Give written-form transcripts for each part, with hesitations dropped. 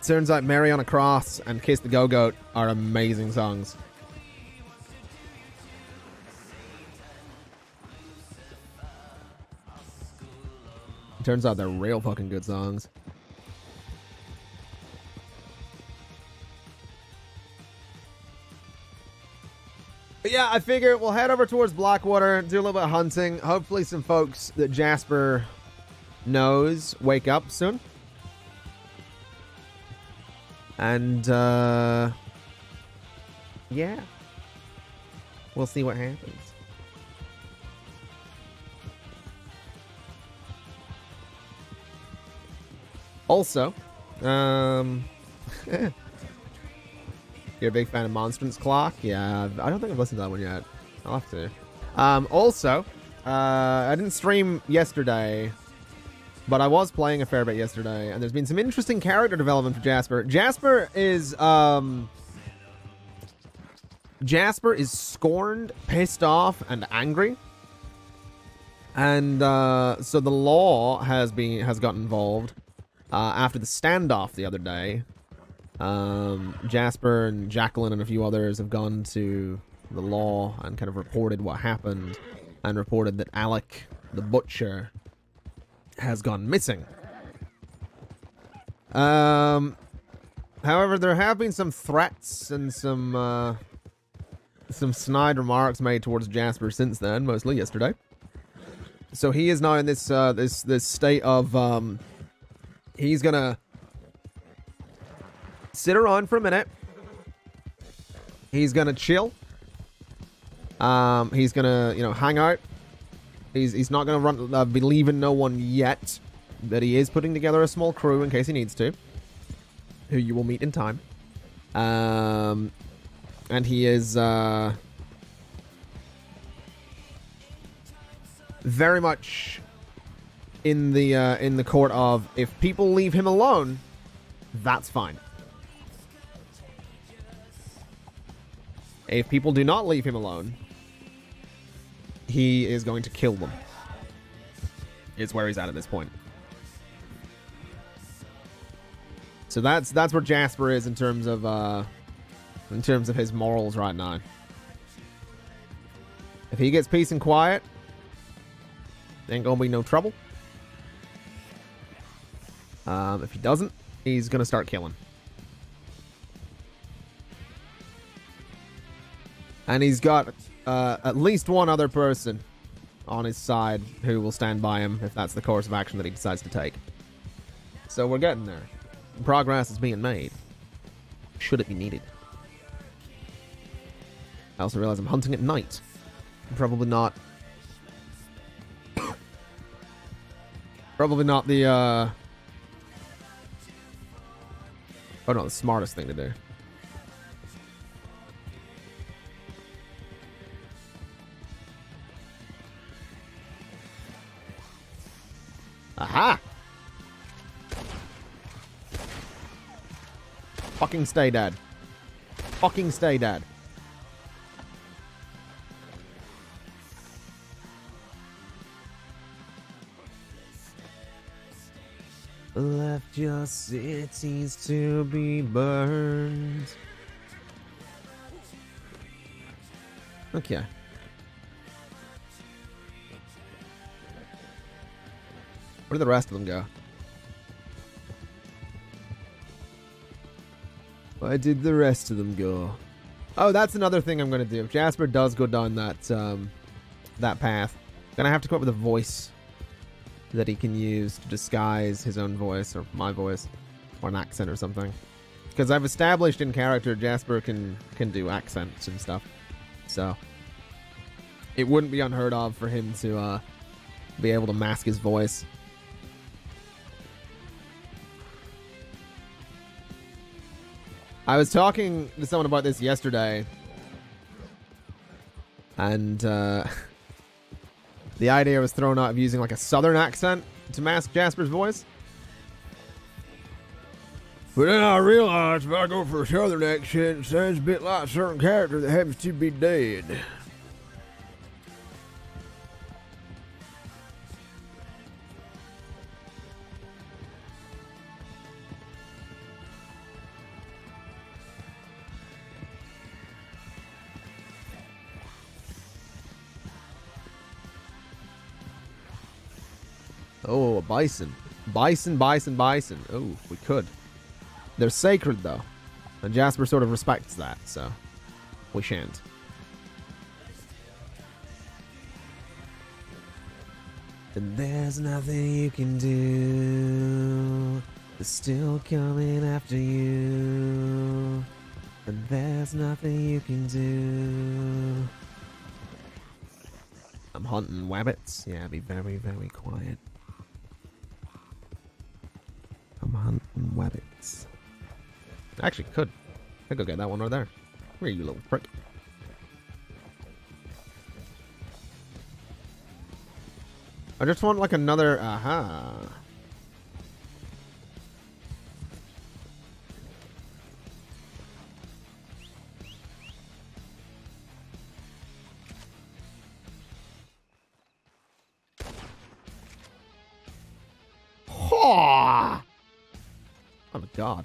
Turns out Mary on a Cross and Kiss the Go-Goat are amazing songs. Turns out they're real fucking good songs. But yeah, I figure we'll head over towards Blackwater, do a little bit of hunting. Hopefully some folks that Jasper knows wake up soon. And, yeah. We'll see what happens. Also, you're a big fan of Monstrance Clock? Yeah, I don't think I've listened to that one yet. I'll have to. Also, I didn't stream yesterday, but I was playing a fair bit yesterday, and there's been some interesting character development for Jasper. Jasper is scorned, pissed off, and angry. And so the law has gotten involved. After the standoff the other day, Jasper and Jacqueline and a few others have gone to the law and kind of reported what happened, and reported that Alec, the butcher, has gone missing. However, there have been some threats and some snide remarks made towards Jasper since then, mostly yesterday. So he is now in this this state of he's gonna sit around for a minute. He's gonna chill. He's gonna, you know, hang out. He's not gonna be leaving no one yet, but he is putting together a small crew in case he needs to, who you will meet in time. And he is very much in the court of, if people leave him alone, that's fine. If people do not leave him alone, he is going to kill them. Is where he's at this point. So that's where Jasper is in terms of his morals right now. If he gets peace and quiet, there ain't gonna be no trouble. If he doesn't, he's gonna start killing. And he's got at least one other person on his side who will stand by him if that's the course of action that he decides to take. So we're getting there. Progress is being made. Should it be needed. I also realize I'm hunting at night. Probably not... Probably not the, oh, no, the smartest thing to do. Aha! Fucking stay dead. Fucking stay dead. Left your cities to be burned. Okay. Where did the rest of them go? Where did the rest of them go? Oh, that's another thing I'm going to do. If Jasper does go down that that path, I'm going to have to come up with a voice that he can use to disguise his own voice, or my voice, or an accent or something. Because I've established in character Jasper can do accents and stuff. So it wouldn't be unheard of for him to be able to mask his voice. I was talking to someone about this yesterday, and the idea was thrown out of using like a southern accent to mask Jasper's voice. But then I realized if I go for a southern accent, it sounds a bit like a certain character that happens to be dead. Oh, a bison. Bison, bison, bison. Oh, we could. They're sacred, though. And Jasper sort of respects that, so we shan't. And there's nothing you can do. They're still coming after you. And there's nothing you can do. I'm hunting wabbits. Yeah, be very, very quiet. I'm hunting wabbits. Actually, could go get that one right there. Where are you, little prick? I just want like another. Aha. Oh my god.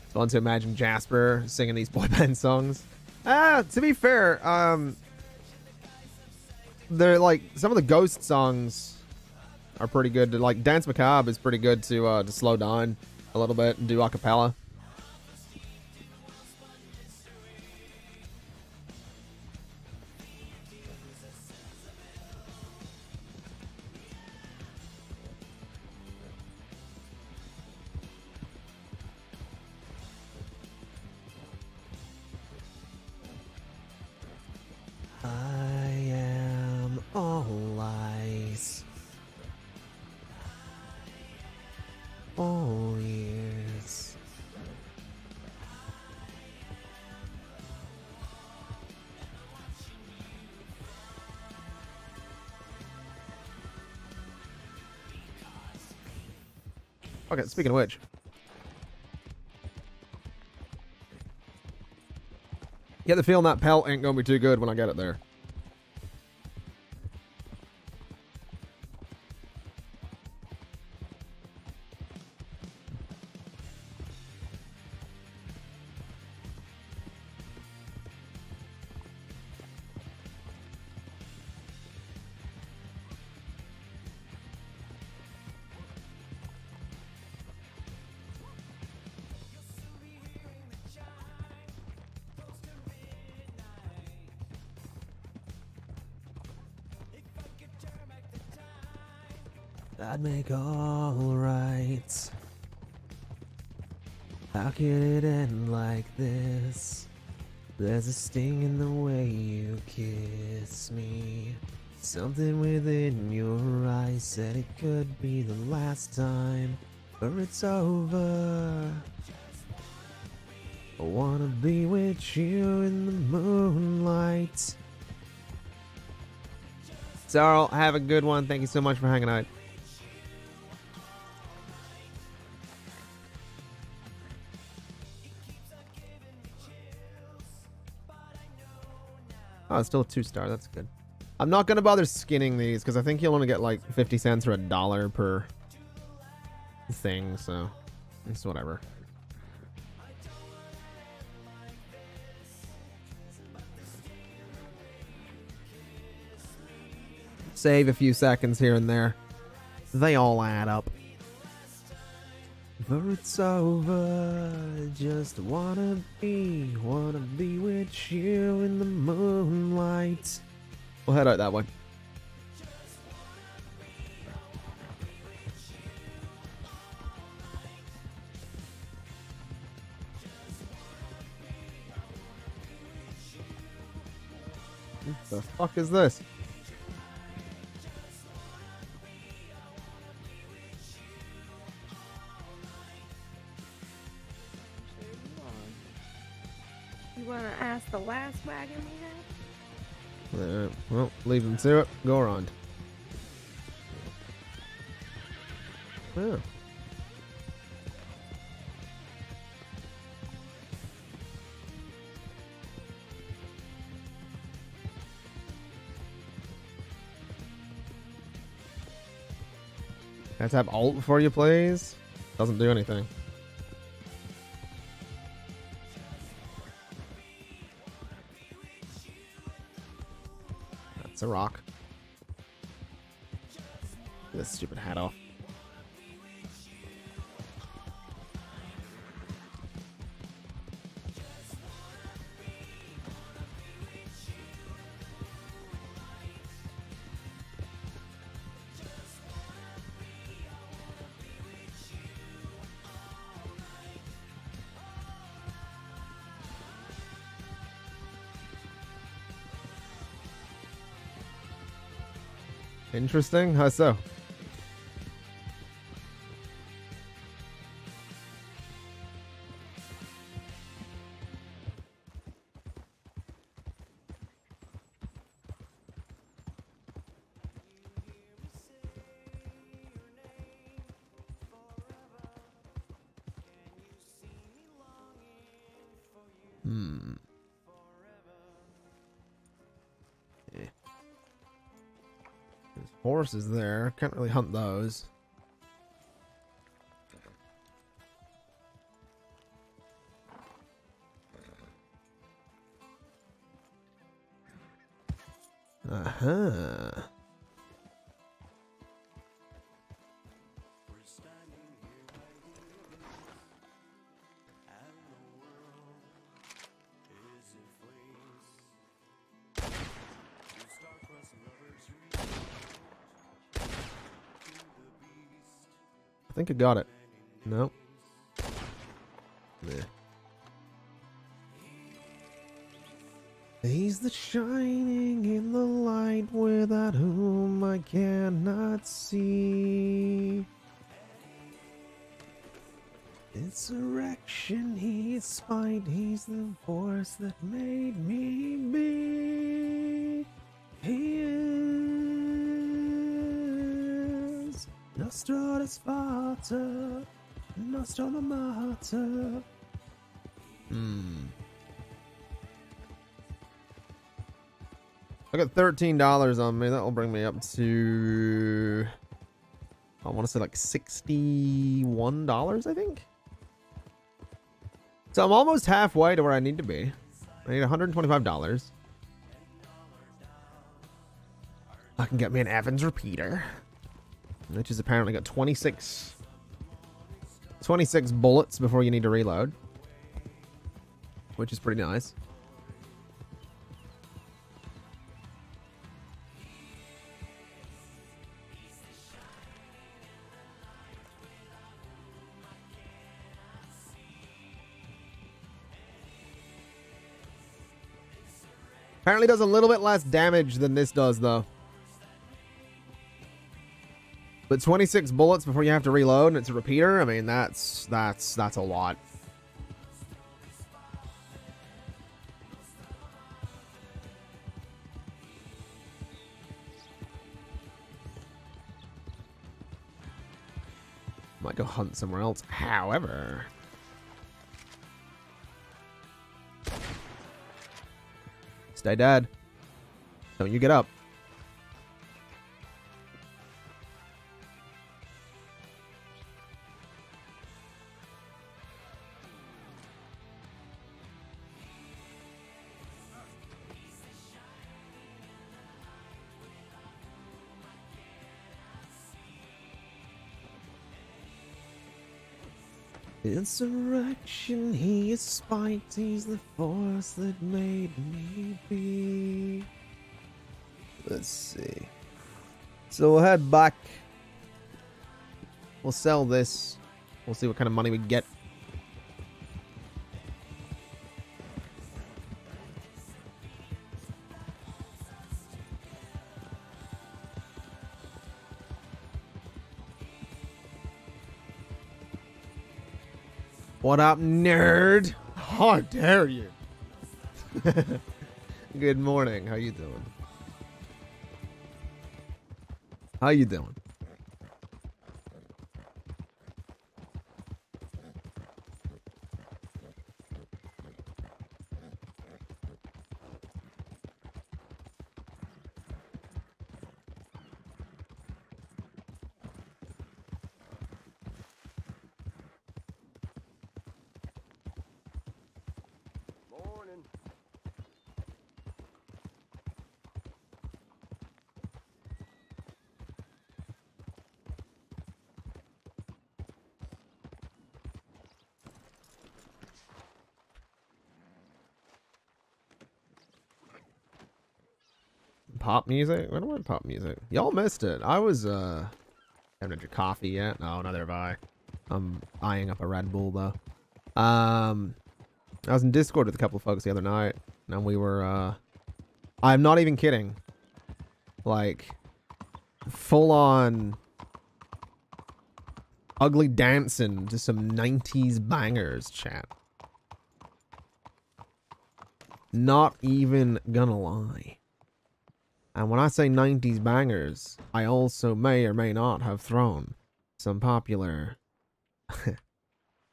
It's fun to imagine Jasper singing these boy band songs. To be fair, they're like some of the Ghost songs are pretty good. Like Dance Macabre is pretty good to slow down a little bit and do a cappella. I am all eyes. All ears. Okay, speaking of which. Get the feeling that pelt ain't gonna be too good when I get it there. I'd make all right. How could it end like this? There's a sting in the way you kiss me. Something within your eyes said it could be the last time, but it's over. I wanna be with you in the moonlight. Sarl, have a good one. Thank you so much for hanging out. Oh, it's still a 2-star. That's good. I'm not going to bother skinning these because I think you'll only get like 50 cents or $1 per thing, so it's whatever. Save a few seconds here and there. They all add up. But it's over. Just wanna be with you in the moonlight. We'll head out that way. What the fuck is this? Want to ask the last wagon we had? Well, leave him to it. Go around. Yeah. Have to have alt before you plays. Doesn't do anything. That's a rock. Get this stupid hat off. Interesting. How so? There's horses there. Can't really hunt those. Uh-huh. I think I got it. No. Yeah. He's the shining in the light without whom I cannot see. Insurrection, he is spite, he's the force that made me be. He is Nostra Sparta, Nostra Mater. I got $13 on me. That will bring me up to, I want to say like $61, I think. So I'm almost halfway to where I need to be. I need $125. I can get me an Evans repeater, which is apparently got 26 bullets before you need to reload, which is pretty nice. Apparently does a little bit less damage than this does, though. But 26 bullets before you have to reload, and it's a repeater. I mean, that's a lot. Might go hunt somewhere else. However, stay dead. Don't you get up. Insurrection, he is spite, he's the force that made me be. Let's see. So we'll head back. We'll sell this. We'll see what kind of money we get. What up, nerd? How dare you? Good morning. How you doing? How you doing? pop music? When went pop music? Y'all missed it. I was, haven't had your coffee yet? No, neither have I. I'm eyeing up a Red Bull, though. I was in Discord with a couple of folks the other night, and we were, I'm not even kidding. Like, full-on ugly dancing to some 90s bangers, chat. Not even gonna lie. And when I say 90s bangers, I also may or may not have thrown some popular...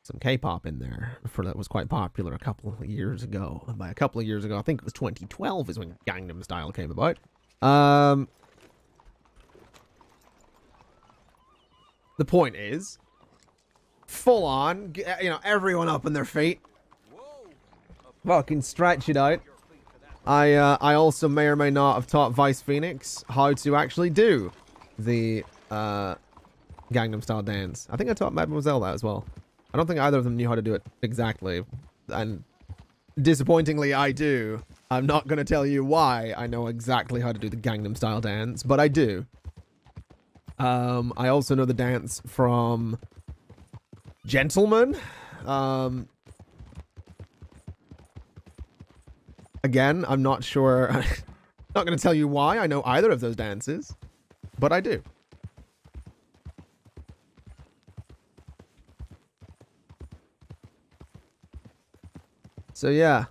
some K-pop in there for that was quite popular a couple of years ago. And by a couple of years ago, I think it was 2012 is when Gangnam Style came about. The point is, full on, you know, everyone up on their feet. Fucking stretch it out. I also may or may not have taught Vice Phoenix how to actually do the Gangnam Style dance. I think I taught Mademoiselle that as well. I don't think either of them knew how to do it exactly. And disappointingly, I do. I'm not going to tell you why I know exactly how to do the Gangnam Style dance, but I do. I also know the dance from Gentleman. Again, I'm not sure. I'm not going to tell you why I know either of those dances, but I do. So yeah,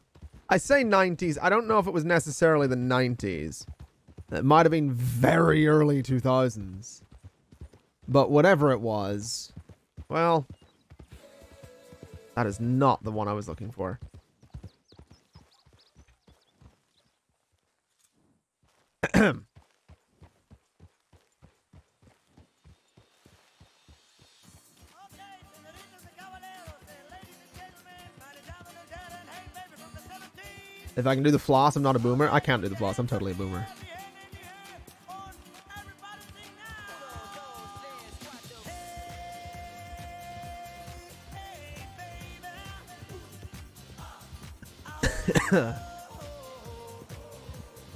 I say 90s. I don't know if it was necessarily the 90s. It might have been very early 2000s. But whatever it was, well, that is not the one I was looking for. If I can do the floss, I'm not a boomer. I can't do the floss. I'm totally a boomer.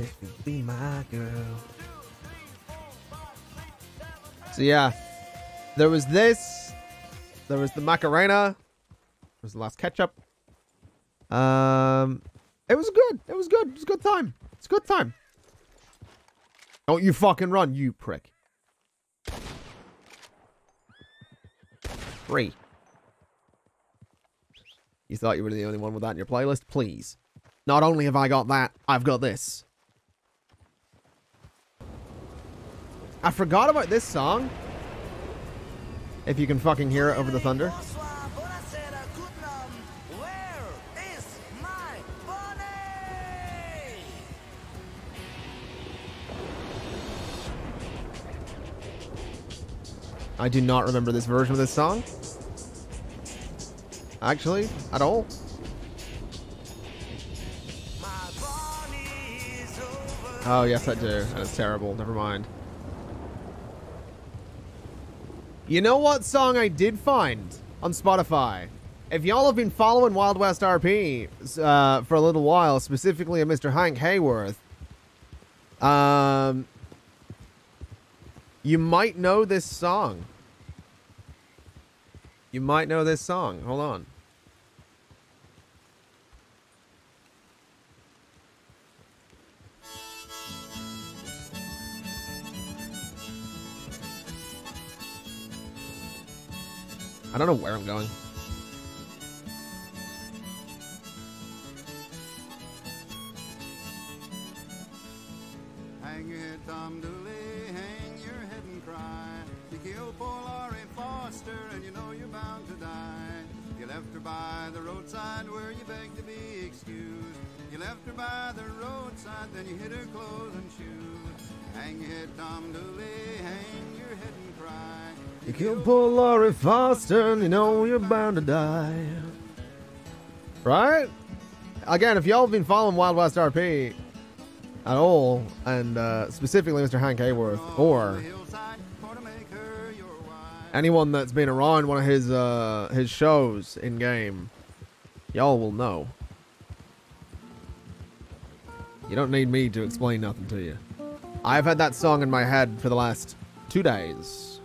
If you be my girl. So yeah, there was this. There was the Macarena. There was the last ketchup. It was good. It was good. It was a good time. It's a good time. Don't you fucking run, you prick. 3. You thought you were the only one with that in your playlist? Please. Not only have I got that, I've got this. I forgot about this song. If you can fucking hear it over the thunder. I do not remember this version of this song. Actually, at all. Oh, yes, I do. That is terrible. Never mind. You know what song I did find on Spotify? If y'all have been following Wild West RP for a little while, specifically a Mr. Hank Hayworth, you might know this song. You might know this song. Hold on. I don't know where I'm going. Hang your head, Tom Dooley, hang your head and cry. You killed poor Laurie Foster, and you know you're bound to die. You left her by the roadside where you begged to be excused. You left her by the roadside, then you hid her clothes and shoes. Hang your head, Tom Dooley, hang your head and cry. You killed poor Laurie Foster, and you know you're bound to die. Right? Again, if y'all have been following Wild West RP at all, and specifically Mr. Hank Hayworth, or anyone that's been around one of his shows in game, y'all will know. You don't need me to explain nothing to you. I've had that song in my head for the last 2 days.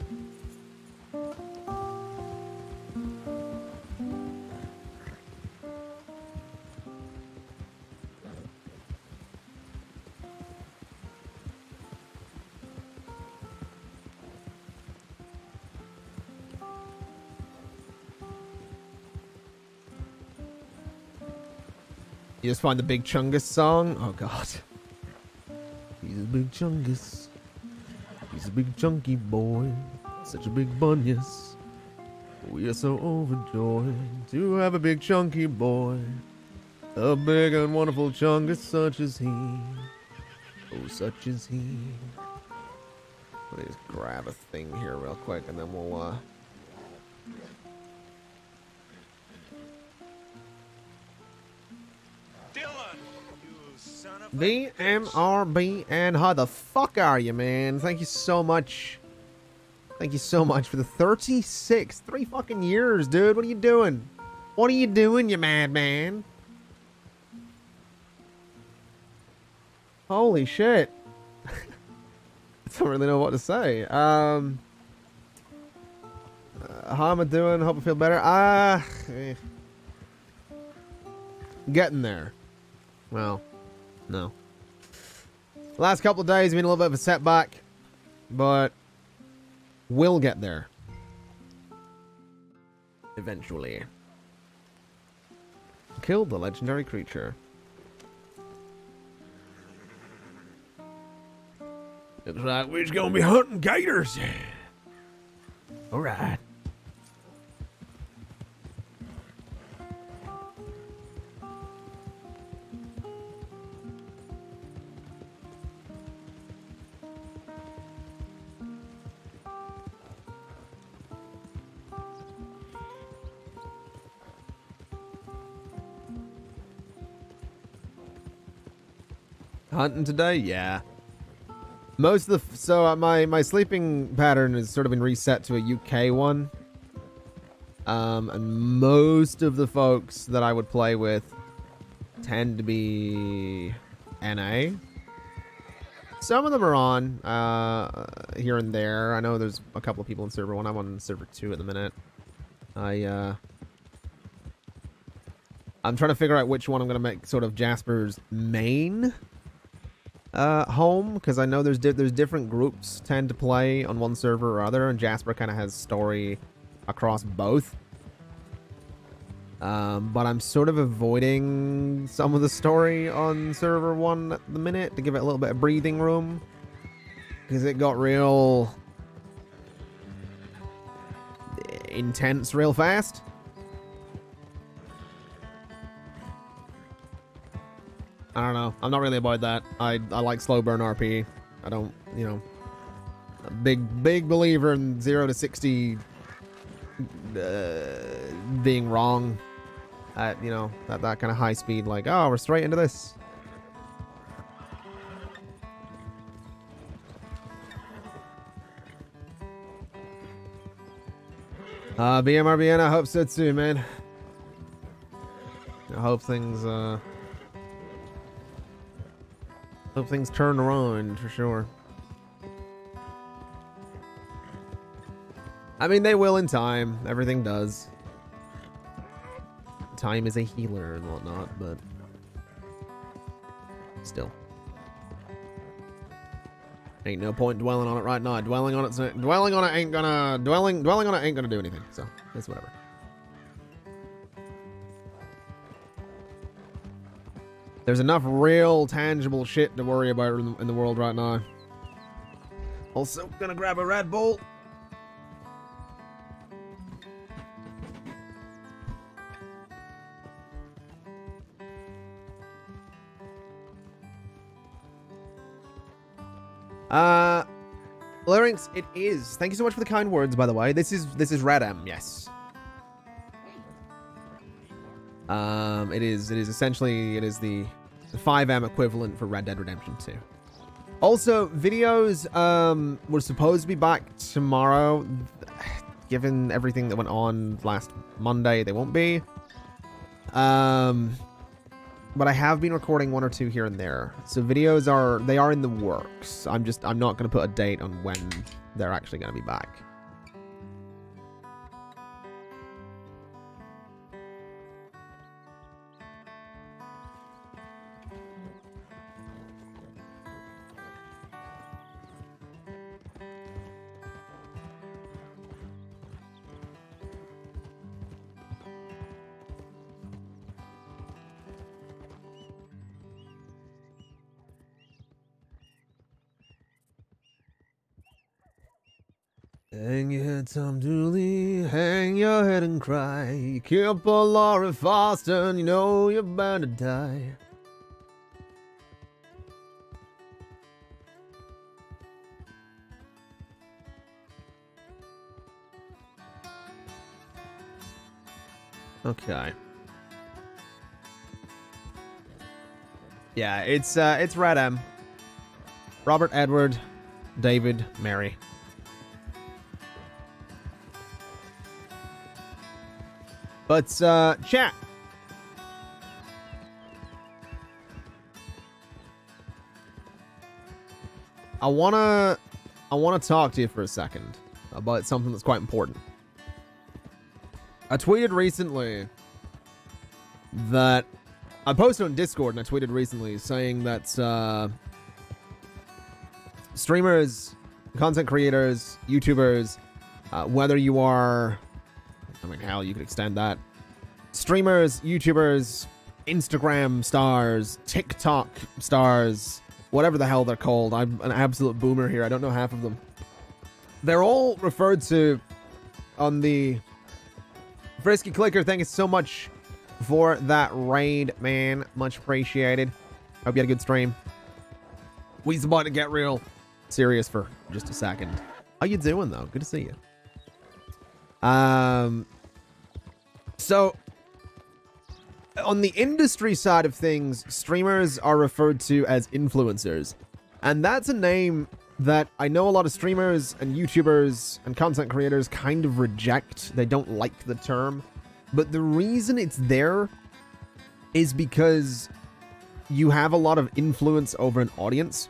You just find the Big Chungus song? Oh, God. He's a big chungus. He's a big chunky boy. Such a big bunyus. We are so overjoyed to have a big chunky boy. A big and wonderful chungus such as he. Oh, such as he. Let me just grab a thing here real quick and then we'll, BMRB, and how the fuck are you, man? Thank you so much. Thank you so much for the 36. 3 fucking years, dude. What are you doing? What are you doing, you madman? Holy shit. I don't really know what to say. How am I doing? Hope I feel better. Getting there. Well, no. Last couple of days have been a little bit of a setback, but we'll get there. Eventually. Killed the legendary creature. Looks like we're just gonna be hunting gators. Alright. Hunting today? Yeah. Most of the... So, my sleeping pattern has sort of been reset to a UK one. And most of the folks that I would play with tend to be NA. Some of them are on here and there. I know there's a couple of people in server 1. I'm on server 2 at the minute. I'm trying to figure out which one I'm going to make sort of Jasper's main home, because I know there's different groups tend to play on one server or other, and Jasper kind of has story across both. But I'm sort of avoiding some of the story on server 1 at the minute to give it a little bit of breathing room, because it got real intense real fast. I don't know. I'm not really about that. I like slow burn RP. I don't, you know, a big believer in 0 to 60 being wrong at, you know, that kind of high speed, like, oh, we're straight into this. BMRBN, I hope so too, man. I hope things turn around for sure. I mean, they will in time. Everything does. Time is a healer and whatnot, but still, ain't no point dwelling on it right now. Dwelling on it ain't gonna do anything. So it's whatever. There's enough real, tangible shit to worry about in the world right now. Also, gonna grab a Red Bull. Larynx, it is. Thank you so much for the kind words, by the way. This is Radam, yes. It is essentially the 5M equivalent for Red Dead Redemption 2. Also, videos were supposed to be back tomorrow. Given everything that went on last Monday, they won't be. but I have been recording one or two here and there. So videos are in the works. I'm not going to put a date on when they're actually going to be back. Hang your head, Tom Dooley, hang your head and cry. You killed poor Laura Foster, and you know you're bound to die. Okay. Yeah, it's Red M. Robert, Edward, David, Mary. But, chat. I wanna talk to you for a second about something that's quite important. I tweeted recently that... I posted on Discord and I tweeted recently saying that, streamers, content creators, YouTubers, whether you are... I mean, hell, you could extend that. Streamers, YouTubers, Instagram stars, TikTok stars, whatever the hell they're called. I'm an absolute boomer here. I don't know half of them. They're all referred to on the... Frisky Clicker, thank you so much for that raid, man. Much appreciated. Hope you had a good stream. We's about to get real serious for just a second. How you doing, though? Good to see you. So, on the industry side of things, streamers are referred to as influencers. And that's a name that I know a lot of streamers and YouTubers and content creators kind of reject. They don't like the term. But the reason it's there is because you have a lot of influence over an audience.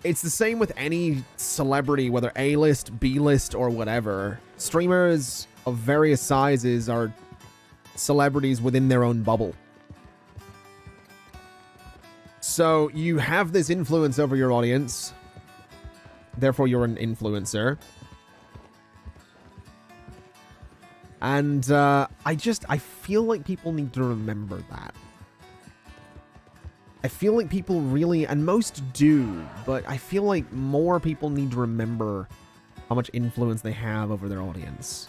It's the same with any celebrity, whether A-list, B-list, or whatever. Streamers of various sizes are celebrities within their own bubble. So you have this influence over your audience. Therefore, you're an influencer. And I feel like people need to remember that. I feel like people really, and most do, but I feel like more people need to remember how much influence they have over their audience.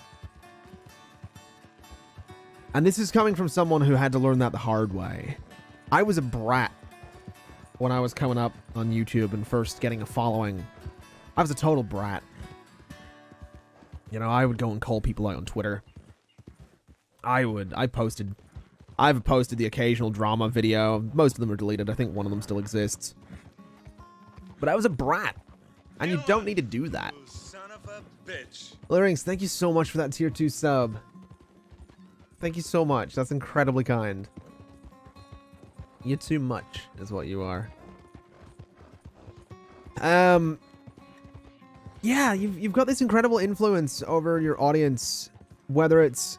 And this is coming from someone who had to learn that the hard way. I was a brat when I was coming up on YouTube and first getting a following. I was a total brat. You know, I would go and call people out on Twitter. I've posted the occasional drama video. Most of them are deleted. I think one of them still exists. But I was a brat. And you don't need to do that. Son of a bitch. Larynx, thank you so much for that tier 2 sub. Thank you so much. That's incredibly kind. You're too much, is what you are. Yeah, you've got this incredible influence over your audience, whether it's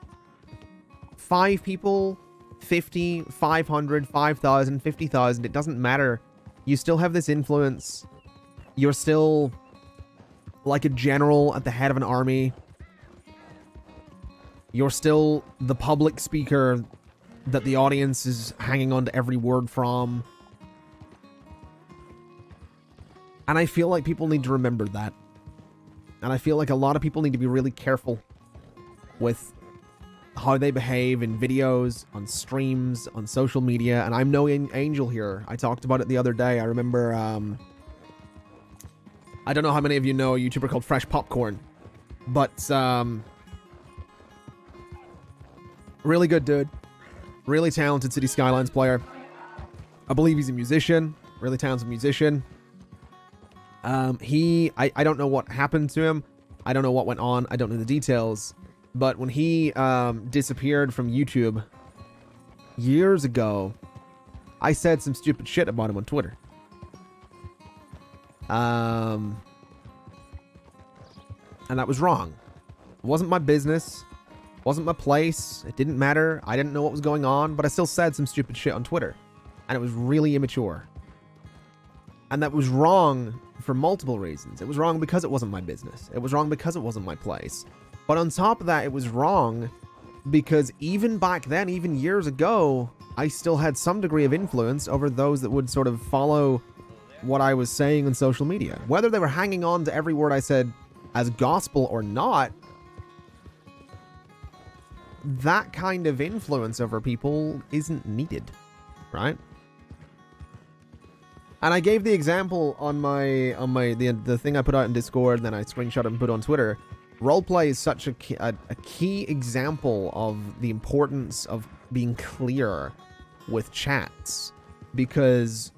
5 people, 50, 500, 5,000, 50,000, it doesn't matter. You still have this influence. You're still like a general at the head of an army. You're still the public speaker that the audience is hanging on to every word from. And I feel like people need to remember that. And I feel like a lot of people need to be really careful with how they behave in videos, on streams, on social media. And I'm no angel here. I talked about it the other day. I remember, I don't know how many of you know a YouTuber called Fresh Popcorn. But, really good dude. Really talented City Skylines player. I believe he's a musician. Really talented musician. I don't know what happened to him. I don't know what went on. I don't know the details. But when he disappeared from YouTube years ago, I said some stupid shit about him on Twitter. And that was wrong. It wasn't my business. It wasn't my place. It didn't matter. I didn't know what was going on, but I still said some stupid shit on Twitter. And it was really immature. And that was wrong for multiple reasons. It was wrong because it wasn't my business. It was wrong because it wasn't my place. But on top of that, it was wrong because even back then, even years ago, I still had some degree of influence over those that would sort of follow what I was saying on social media. Whether they were hanging on to every word I said as gospel or not, that kind of influence over people isn't needed, right? And I gave the example on the thing I put out in Discord, then I screenshot it and put on Twitter. Roleplay is such a key example of the importance of being clear with chats, because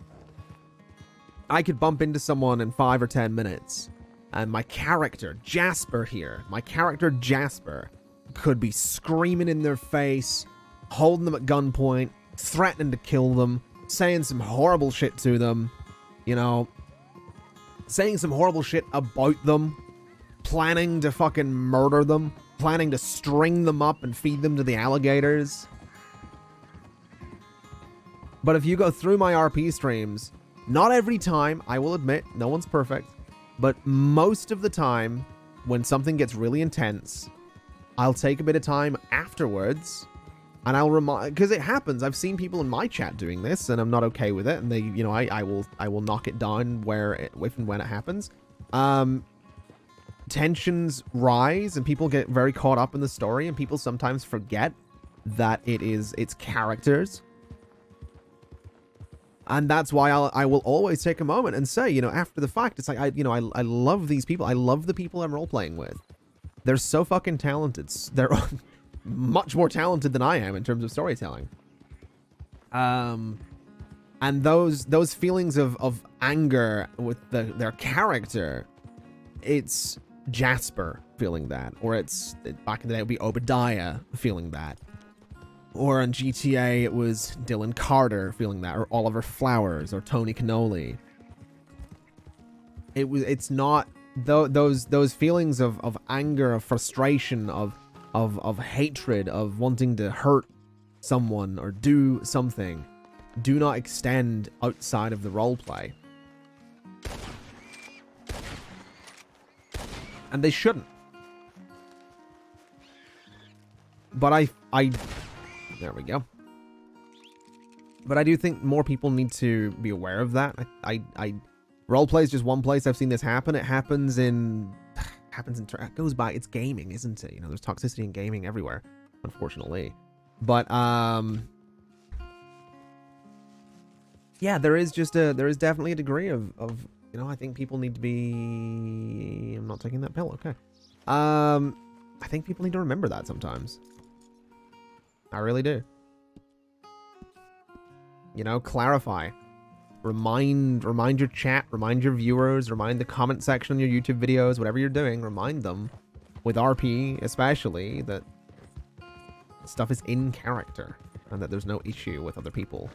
I could bump into someone in 5 or 10 minutes, and my character Jasper could be screaming in their face, holding them at gunpoint, threatening to kill them, saying some horrible shit to them, you know, saying some horrible shit about them, planning to fucking murder them, planning to string them up and feed them to the alligators. But if you go through my RP streams, not every time, I will admit, no one's perfect, but most of the time, when something gets really intense, I'll take a bit of time afterwards, and I'll remind, because it happens. I've seen people in my chat doing this, and I'm not okay with it. And they, you know, I will knock it down if and when it happens. Tensions rise, and people get very caught up in the story, and people sometimes forget that it's characters. And that's why I will always take a moment and say, you know, after the fact, it's like I love these people. I love the people I'm role playing with. They're so fucking talented. They're much more talented than I am in terms of storytelling. And those feelings of anger with their character, it's Jasper feeling that, or it's, back in the day, it would be Obadiah feeling that, or on GTA it was Dylan Carter feeling that, or Oliver Flowers, or Tony Cannoli. It's not those feelings of anger, of frustration, of hatred, of wanting to hurt someone or do something, do not extend outside of the roleplay. And they shouldn't. But there we go. But I do think more people need to be aware of that. Roleplay is just one place I've seen this happen. It happens in, it goes by, it's gaming, isn't it? You know, there's toxicity in gaming everywhere, unfortunately. But, yeah, there is definitely a degree of, you know, I think people need to be, I'm not taking that pill, okay. I think people need to remember that sometimes. I really do. You know, clarify. Remind your chat, remind your viewers, remind the comment section on your YouTube videos, whatever you're doing, remind them, with RP especially, that stuff is in character and that there's no issue with other people.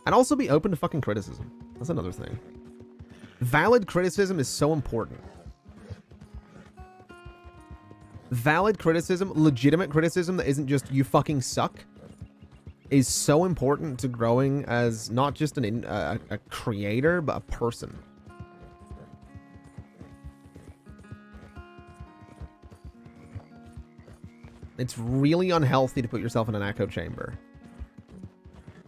And also be open to fucking criticism. That's another thing. Valid criticism is so important. Valid criticism, legitimate criticism that isn't just, you fucking suck, is so important to growing as not just a creator, but a person. It's really unhealthy to put yourself in an echo chamber.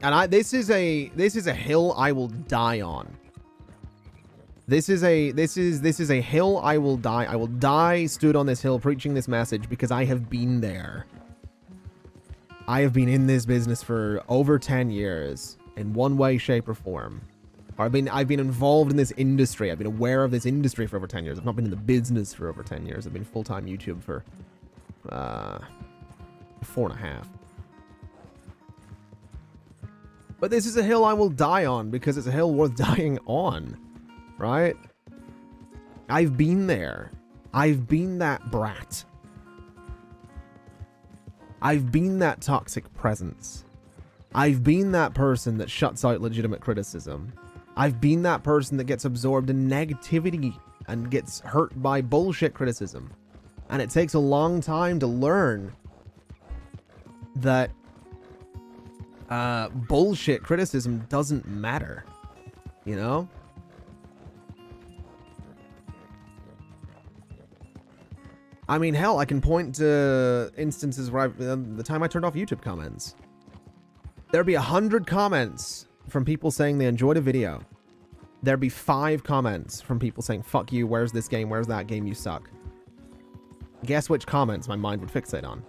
And this is a hill I will die on. This is a hill I will die. I will die stood on this hill preaching this message because I have been there. I have been in this business for over 10 years in one way, shape, or form. I've been involved in this industry. I've been aware of this industry for over 10 years. I've not been in the business for over 10 years. I've been full-time YouTube for 4.5. But this is a hill I will die on because it's a hill worth dying on, right? I've been there. I've been that brat. I've been that toxic presence. I've been that person that shuts out legitimate criticism. I've been that person that gets absorbed in negativity and gets hurt by bullshit criticism. And it takes a long time to learn that bullshit criticism doesn't matter. You know? I mean, hell, I can point to instances where the time I turned off YouTube comments. There'd be 100 comments from people saying they enjoyed a video. There'd be 5 comments from people saying, fuck you, where's this game, where's that game, you suck. Guess which comments my mind would fixate on.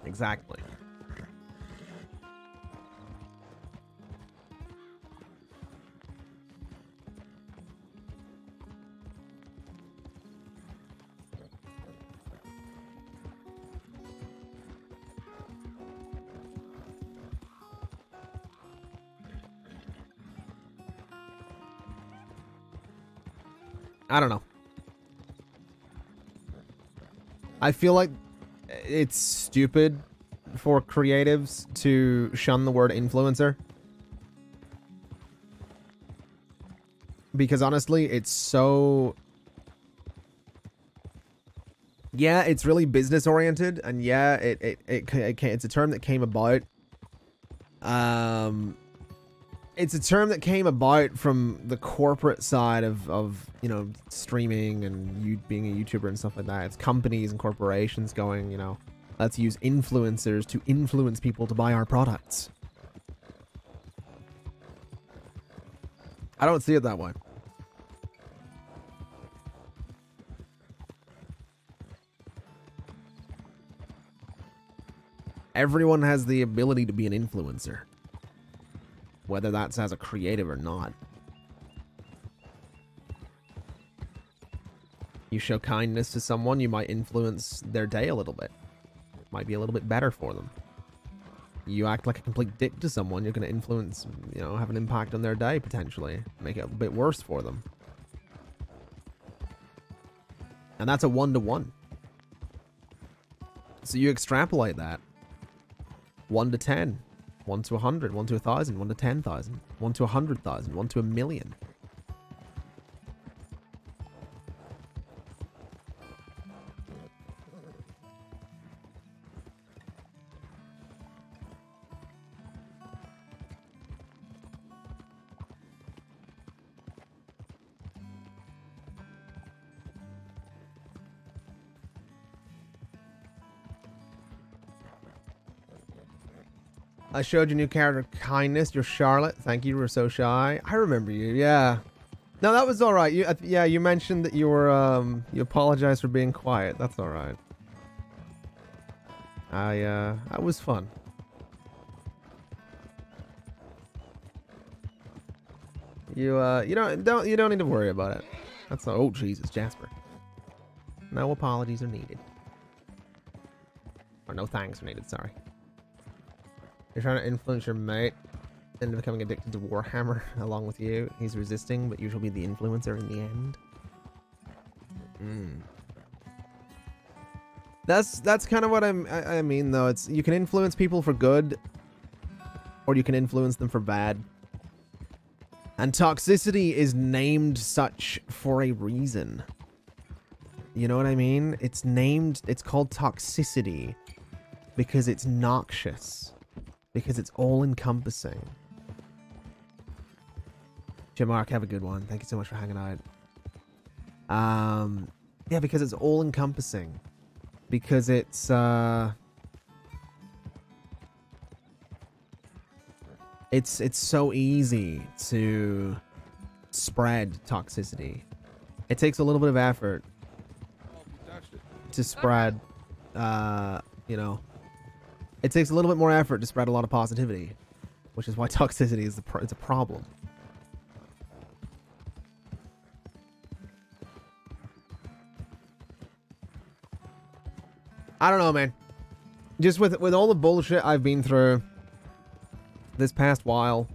Exactly. I don't know. I feel like it's stupid for creatives to shun the word influencer. Because honestly, it's so... Yeah, it's really business oriented, and yeah, it's a term that came about. It's a term that came about from the corporate side of you know, streaming and you being a YouTuber and stuff like that. It's companies and corporations going, you know, let's use influencers to influence people to buy our products. I don't see it that way. Everyone has the ability to be an influencer. Whether that's as a creative or not. You show kindness to someone, you might influence their day a little bit. It might be a little bit better for them. You act like a complete dick to someone, you're going to influence, you know, have an impact on their day, potentially. Make it a bit worse for them. And that's a 1-to-1. So you extrapolate that. 1 to 10. 1 to 100, 1 to 1,000, 1 to 10,000, 1 to 100,000, 1 to 1,000,000. I showed your new character kindness. You're Charlotte. Thank you. You were so shy. I remember you. Yeah. No, that was all right. You, yeah, you mentioned that you were, you apologized for being quiet. That's all right. That was fun. You don't need to worry about it. That's not, oh Jesus, Jasper. No apologies are needed. Or no thanks are needed, sorry. You're trying to influence your mate into becoming addicted to Warhammer along with you. He's resisting, but you shall be the influencer in the end. That's kind of what I mean, though. It's you can influence people for good, or you can influence them for bad. And toxicity is named such for a reason. You know what I mean? It's called toxicity because it's noxious. Because it's all-encompassing. Jim Mark, have a good one. Thank you so much for hanging out. Yeah, because it's all-encompassing. Because it's, it's so easy to spread toxicity. It takes a little bit of effort to spread, you know, it takes a little bit more effort to spread a lot of positivity, which is why toxicity is it's a problem. I don't know, man. Just with all the bullshit I've been through this past while,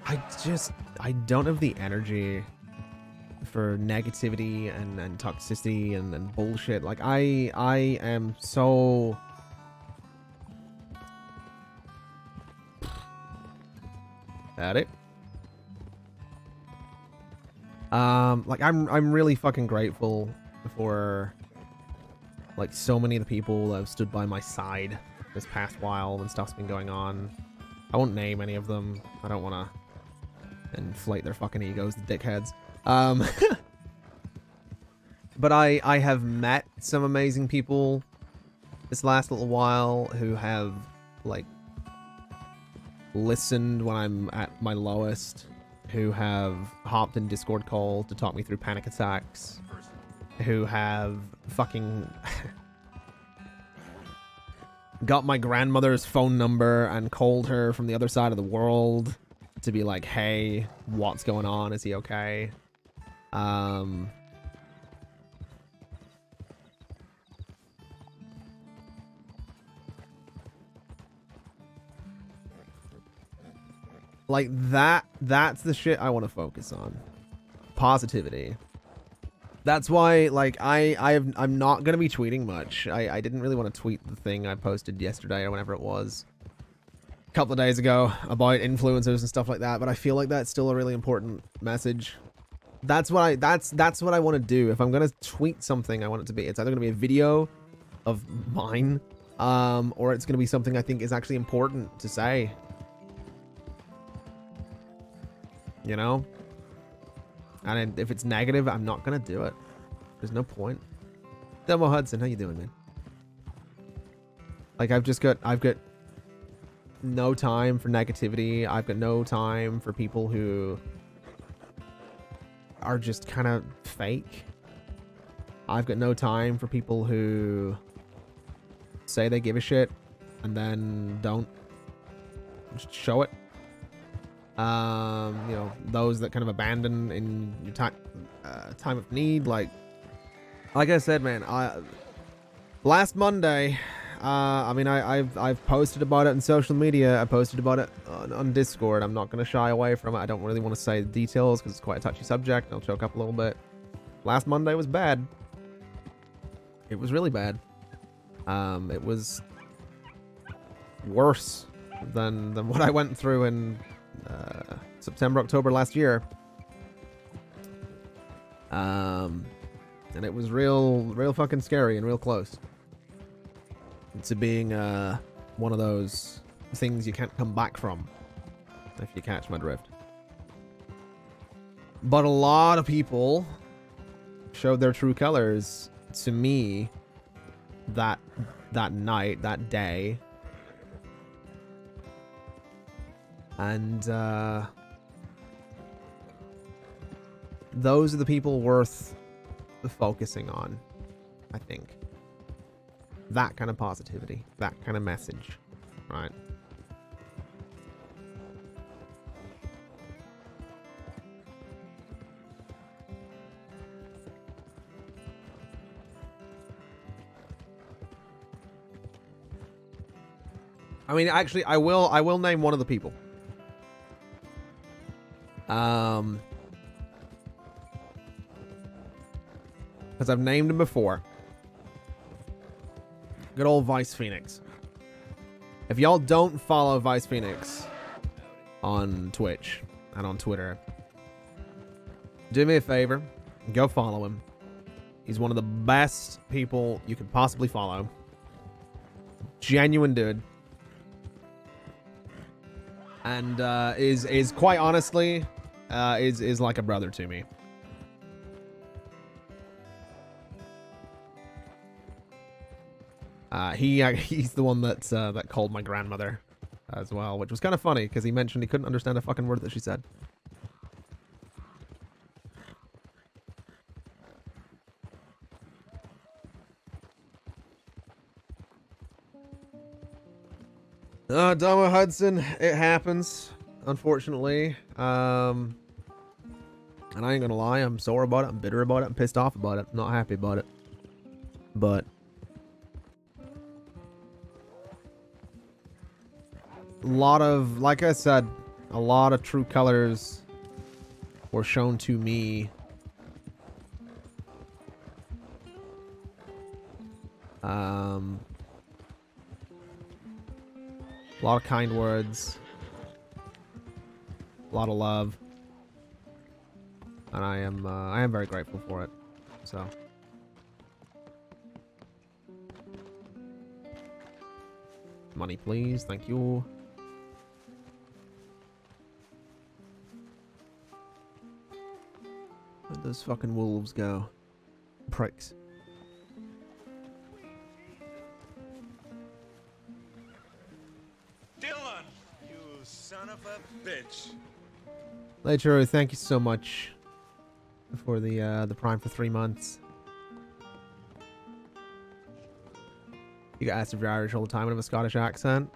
I don't have the energy for negativity and toxicity and bullshit. Like, I am so... At it. Like, I'm really fucking grateful for, like, so many of the people that have stood by my side this past while when stuff's been going on. I won't name any of them. I don't want to inflate their fucking egos, the dickheads. But I have met some amazing people this last little while who have, like, listened when I'm at my lowest, who have hopped in Discord calls to talk me through panic attacks, who have fucking got my grandmother's phone number and called her from the other side of the world to be like, hey, what's going on? Is he okay? Like, that's the shit I want to focus on. Positivity. That's why, like, I'm not going to be tweeting much. I didn't really want to tweet the thing I posted yesterday or whenever it was. A couple of days ago about influencers and stuff like that, but I feel like that's still a really important message. That's what I want to do. If I'm going to tweet something, I want it to be, it's either going to be a video of mine, or it's going to be something I think is actually important to say. You know? And if it's negative, I'm not gonna do it. There's no point. Demo Hudson, how you doing, man? Like, I've got no time for negativity. I've got no time for people who are just kind of fake. I've got no time for people who say they give a shit and then don't just show it. You know, those that kind of abandon in your time of need. Like I said, man, last Monday, I mean, I've posted about it on social media. I posted about it on Discord. I'm not going to shy away from it. I don't really want to say the details because it's quite a touchy subject. I'll choke up a little bit. Last Monday was bad. It was really bad. It was worse than what I went through in September, October last year. And it was real fucking scary and real close to being one of those things you can't come back from, if you catch my drift. But a lot of people showed their true colors to me that night, that day. And those are the people worth focusing on, I think. That kind of positivity, that kind of message, right? I mean, actually, I will name one of the people. Because I've named him before. Good old Vice Phoenix. If y'all don't follow Vice Phoenix on Twitch and on Twitter, do me a favor, go follow him. He's one of the best people you could possibly follow. Genuine dude. And is quite honestly is like a brother to me. He's the one that called my grandmother as well, which was kind of funny because he mentioned he couldn't understand a fucking word that she said. Dama Hudson, it happens, unfortunately. And I ain't gonna lie, I'm sore about it, I'm bitter about it, I'm pissed off about it, I'm not happy about it. But a lot of, like I said, A lot of true colors were shown to me. A lot of kind words. A lot of love. And I am very grateful for it. So. Money, please. Thank you. Where'd those fucking wolves go? Pricks. Dylan, you son of a bitch. Later, thank you so much for the Prime for 3 months. You get asked if you're Irish all the time and have a Scottish accent.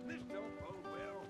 This don't bode well.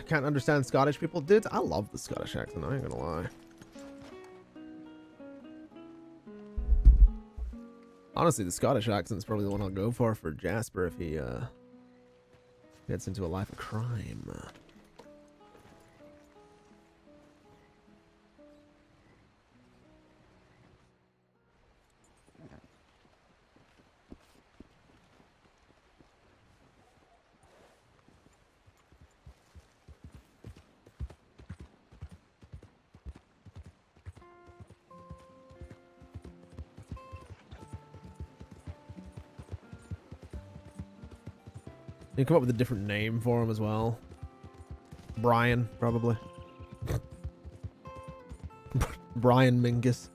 Can't understand Scottish people. Dude, I love the Scottish accent, I ain't gonna lie. Honestly, the Scottish accent's probably the one I'll go for Jasper if he gets into a life of crime. You come up with a different name for him as well. Brian, probably. Brian Mingus.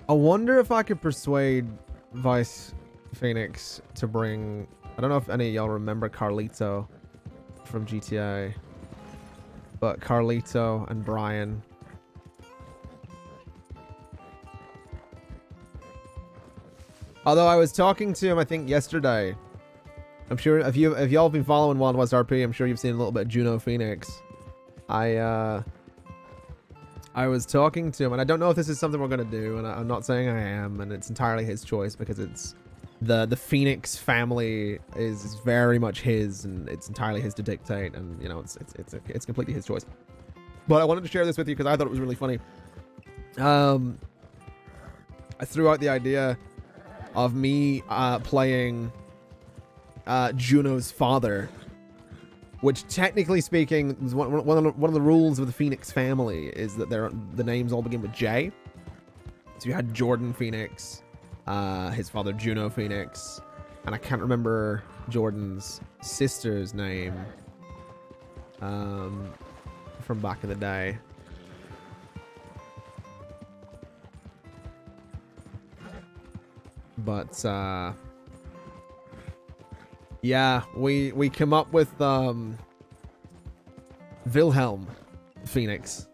I wonder if I could persuade Vice Phoenix to bring... I don't know if any of y'all remember Carlito from GTA. But Carlito and Brian... Although I was talking to him, I think yesterday. I'm sure if y'all been following WWRP, I'm sure you've seen a little bit of Juno Phoenix. I was talking to him, and I don't know if this is something we're gonna do, and I'm not saying I am, and it's entirely his choice because it's the Phoenix family is very much his, and it's entirely his to dictate, and you know it's completely his choice. But I wanted to share this with you because I thought it was really funny. I threw out the idea of me playing Juno's father, which technically speaking is one of the rules of the Phoenix family is that the names all begin with J. So you had Jordan Phoenix, his father Juno Phoenix, and I can't remember Jordan's sister's name from back in the day. But yeah, we come up with Wilhelm Phoenix.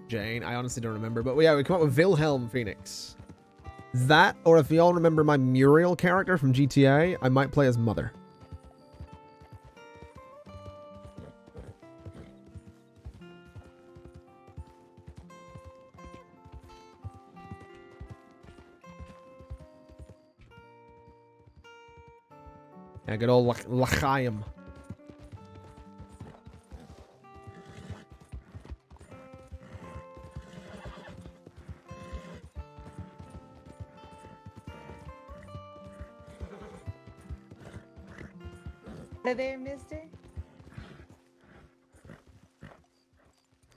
Jane, I honestly don't remember, but yeah, we come up with Wilhelm Phoenix. That, or if y'all remember my Muriel character from GTA, I might play as Mother. Yeah, good old L'chaim. Hello there, mister.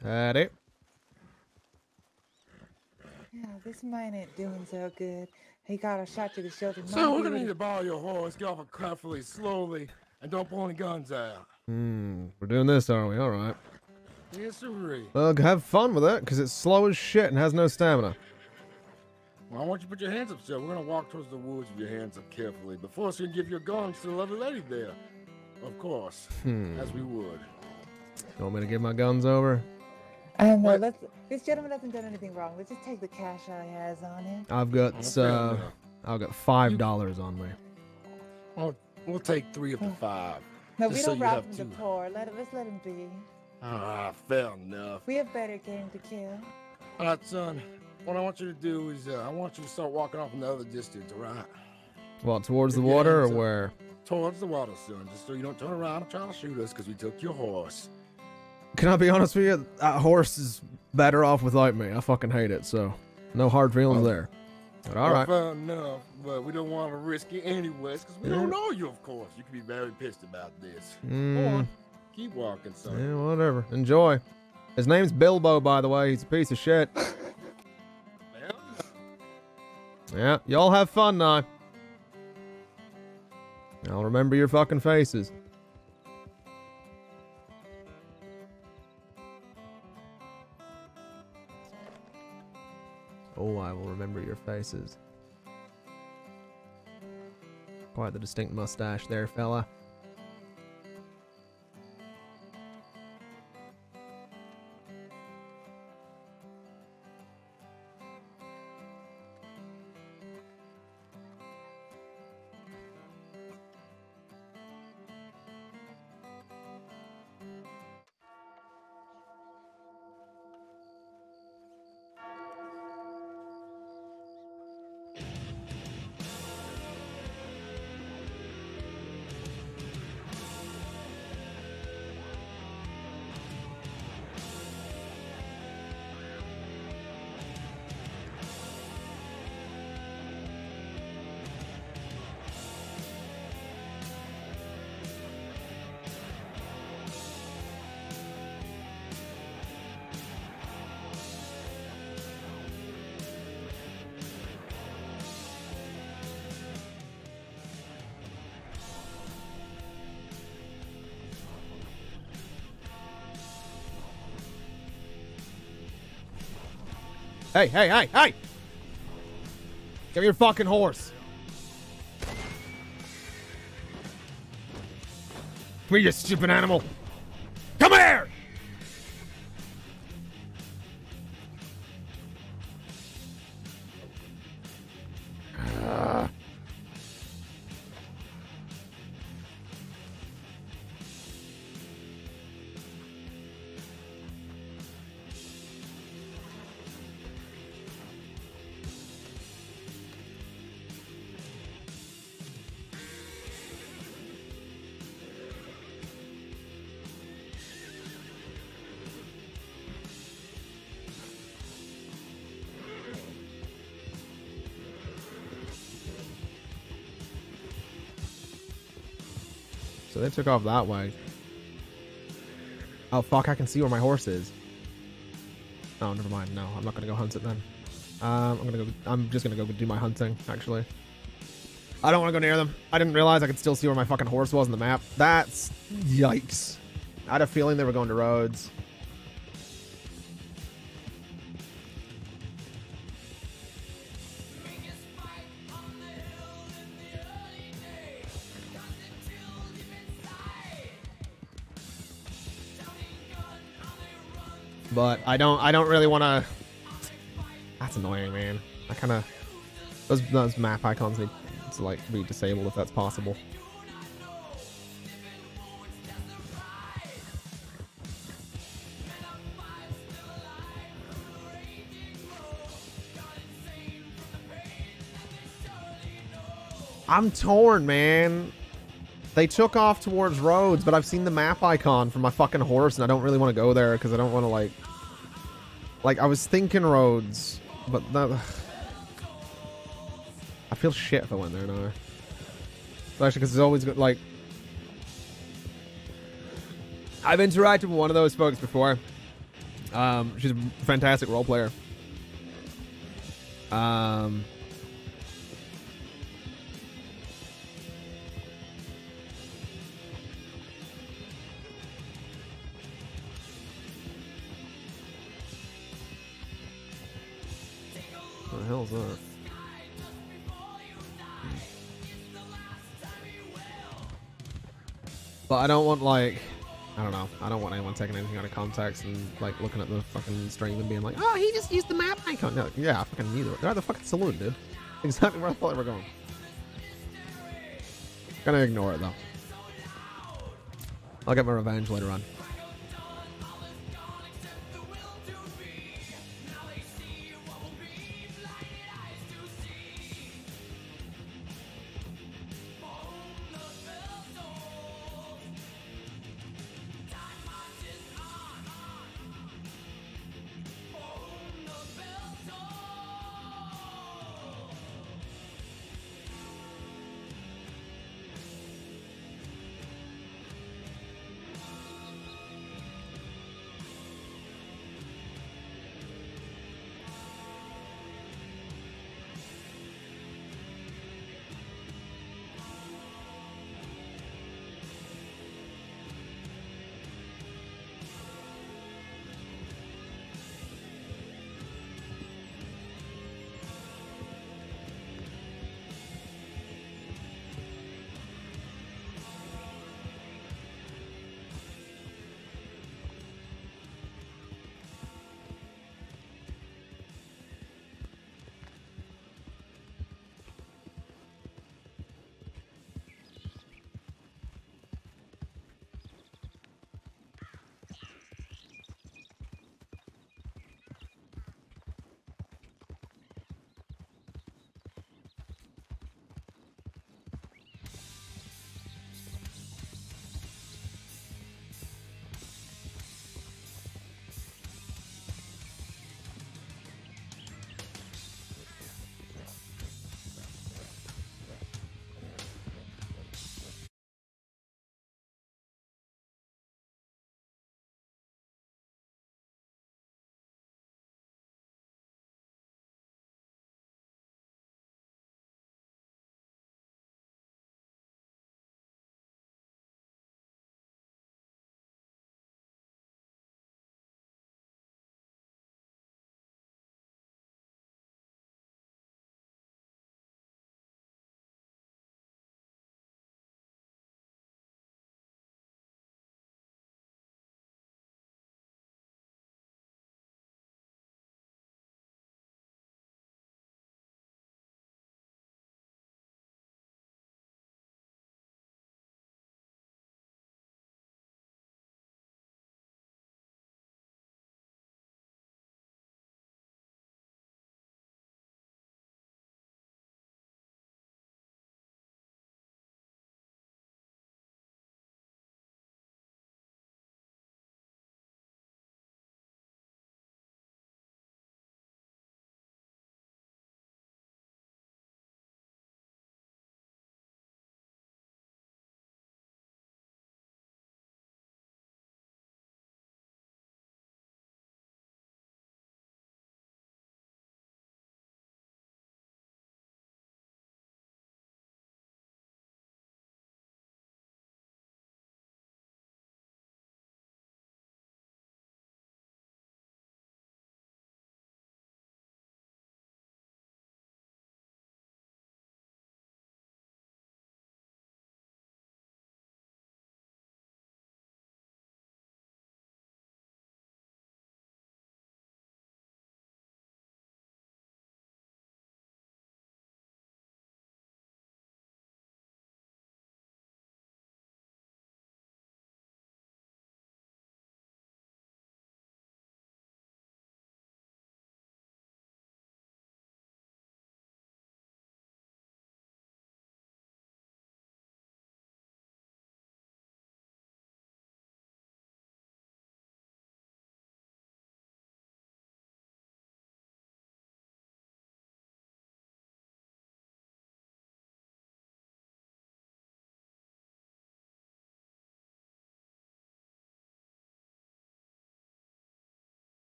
Howdy. Yeah, this mine ain't doing so good. He got a shot to the shoulder. So we're gonna need to borrow your horse. Get off it carefully, slowly, and don't pull any guns out. We're doing this, are we? All right. Yes, sir. Well, have fun with it, because it's slow as shit and has no stamina. Well, I want you to put your hands up, sir. We're gonna walk towards the woods with your hands up carefully. Before so you can give your guns to the lovely lady there. Of course, as we would. You want me to give my guns over? No, this gentleman hasn't done anything wrong. Let's just take the cash he has on him. I've got $5 on me. Well, we'll take 3 of the 5. No, just we so don't you rob have him 2. to poor. Let's let him be. Ah, fair enough. We have better game to kill. All right, son. What I want you to do is I want you to start walking off in the other distance, all right? What, towards the Give your water or hands up. where? Towards the water, son, just so you don't turn around and try to shoot us because we took your horse. Can I be honest with you? That horse is better off without me. I fucking hate it, so no hard feelings there. But all right. Fair enough, but we don't want to risk it anyways because we don't know you, of course. You could be very pissed about this. Or keep walking, son. Yeah, whatever. Enjoy. His name's Bilbo, by the way. He's a piece of shit. Yeah, y'all have fun now. I'll remember your fucking faces. Oh, I will remember your faces. Quite the distinct mustache there, fella. Hey, hey, hey, hey! Give me your fucking horse. Come here, you stupid animal. Come here! So they took off that way. Oh fuck, I can see where my horse is. Oh, never mind. No, I'm not gonna go hunt it then. I'm just gonna go do my hunting, actually. I don't want to go near them. I didn't realize I could still see where my fucking horse was on the map. That's... yikes. I had a feeling they were going to Rhodes. But I don't really want to... That's annoying, man. I kind of... Those map icons need to, like, be disabled if that's possible. I'm torn, man. They took off towards Rhodes, but I've seen the map icon for my fucking horse, and I don't really want to go there because I don't want to, like... Like, I was thinking Rhodes, but that... I feel shit if I went there now. Especially because it's always good, like... I've interacted with one of those folks before. She's a fantastic role player. What the hell is that? But I don't want, like, I don't know. I don't want anyone taking anything out of context and, like, looking at the fucking stream and being like, oh, he just used the map icon. No, yeah, I fucking knew it. They're at the fucking saloon, dude. Exactly where I thought they were going. Gonna ignore it, though. I'll get my revenge later on.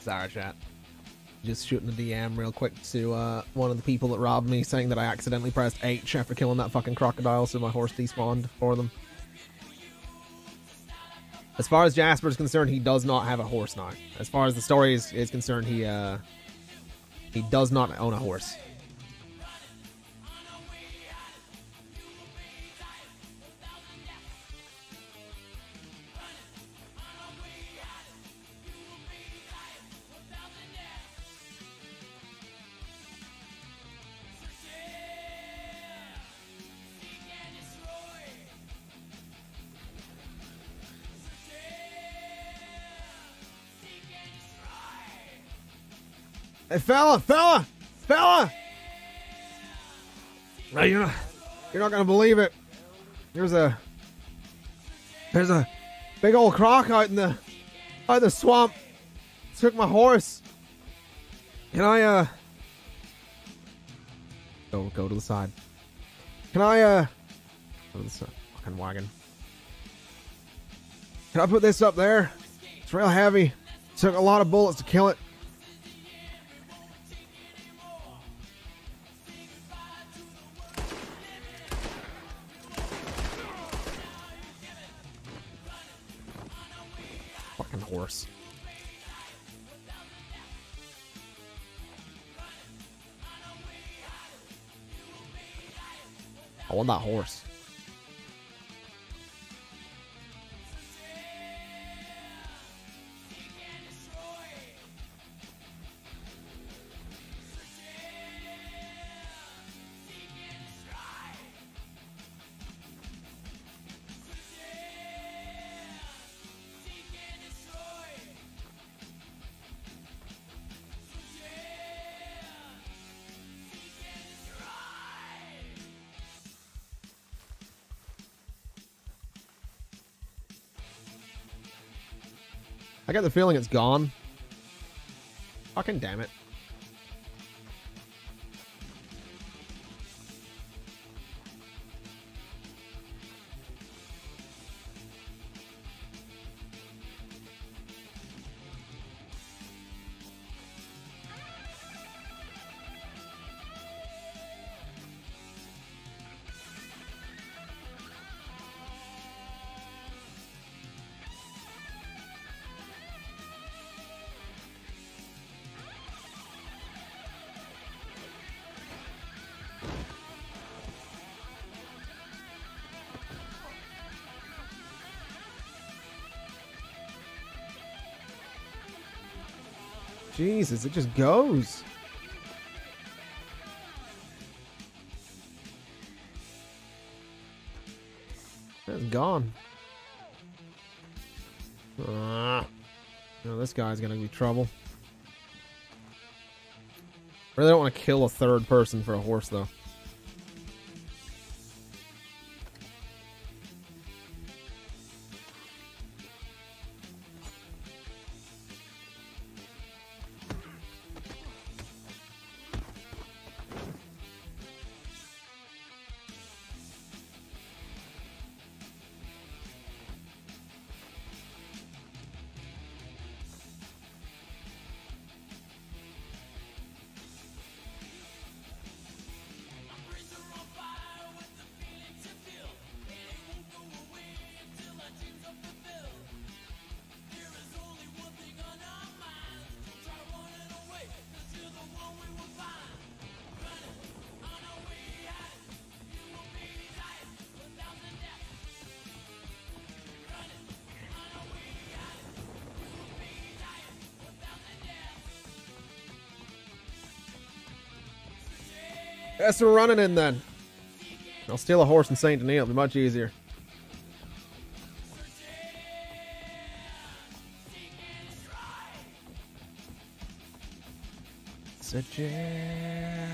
Sorry, chat. Just shooting a DM real quick to one of the people that robbed me, saying that I accidentally pressed H after killing that fucking crocodile, so my horse despawned for them. As far as Jasper is concerned, he does not have a horse now. As far as the story is concerned, he does not own a horse. Hey, fella! No, you're not gonna believe it. There's a big old croc out in the swamp. Took my horse. Can I go to the side? Can I go to the side? Fucking wagon. Can I put this up there? It's real heavy. Took a lot of bullets to kill it. Fucking horse. I want that horse. I get the feeling it's gone. Fucking damn it. Jesus, it just goes. It's gone. No, this guy's gonna be trouble. Really don't want to kill a third person for a horse, though. Guess we're running in then. I'll steal a horse in Saint Denis. It'll be much easier. Search and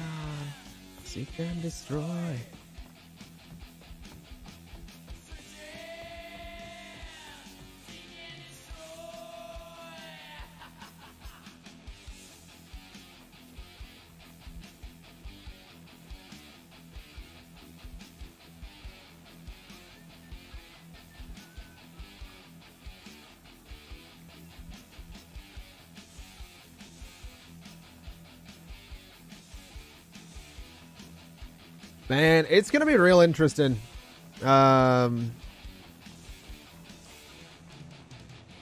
seek and destroy. Man, it's gonna be real interesting.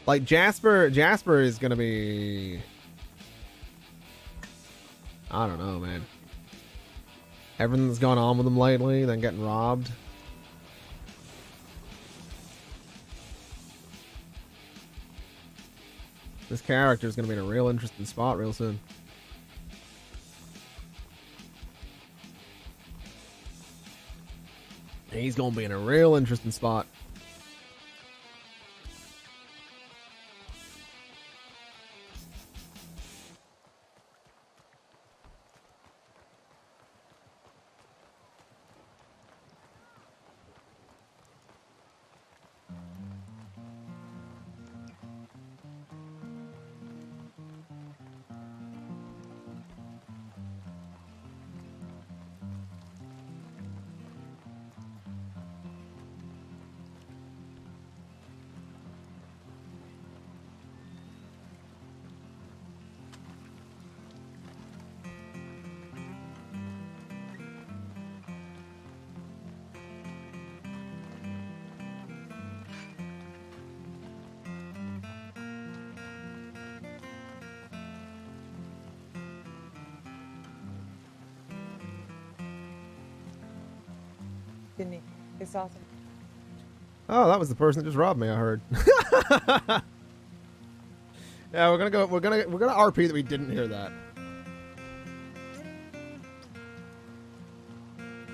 Like Jasper is gonna be. I don't know, man. Everything that's gone on with him lately, then getting robbed. This character is gonna be in a real interesting spot real soon. He's gonna be in a real interesting spot. Didn't he? It's awesome. Oh, that was the person that just robbed me, I heard. Yeah, we're gonna RP that we didn't hear that.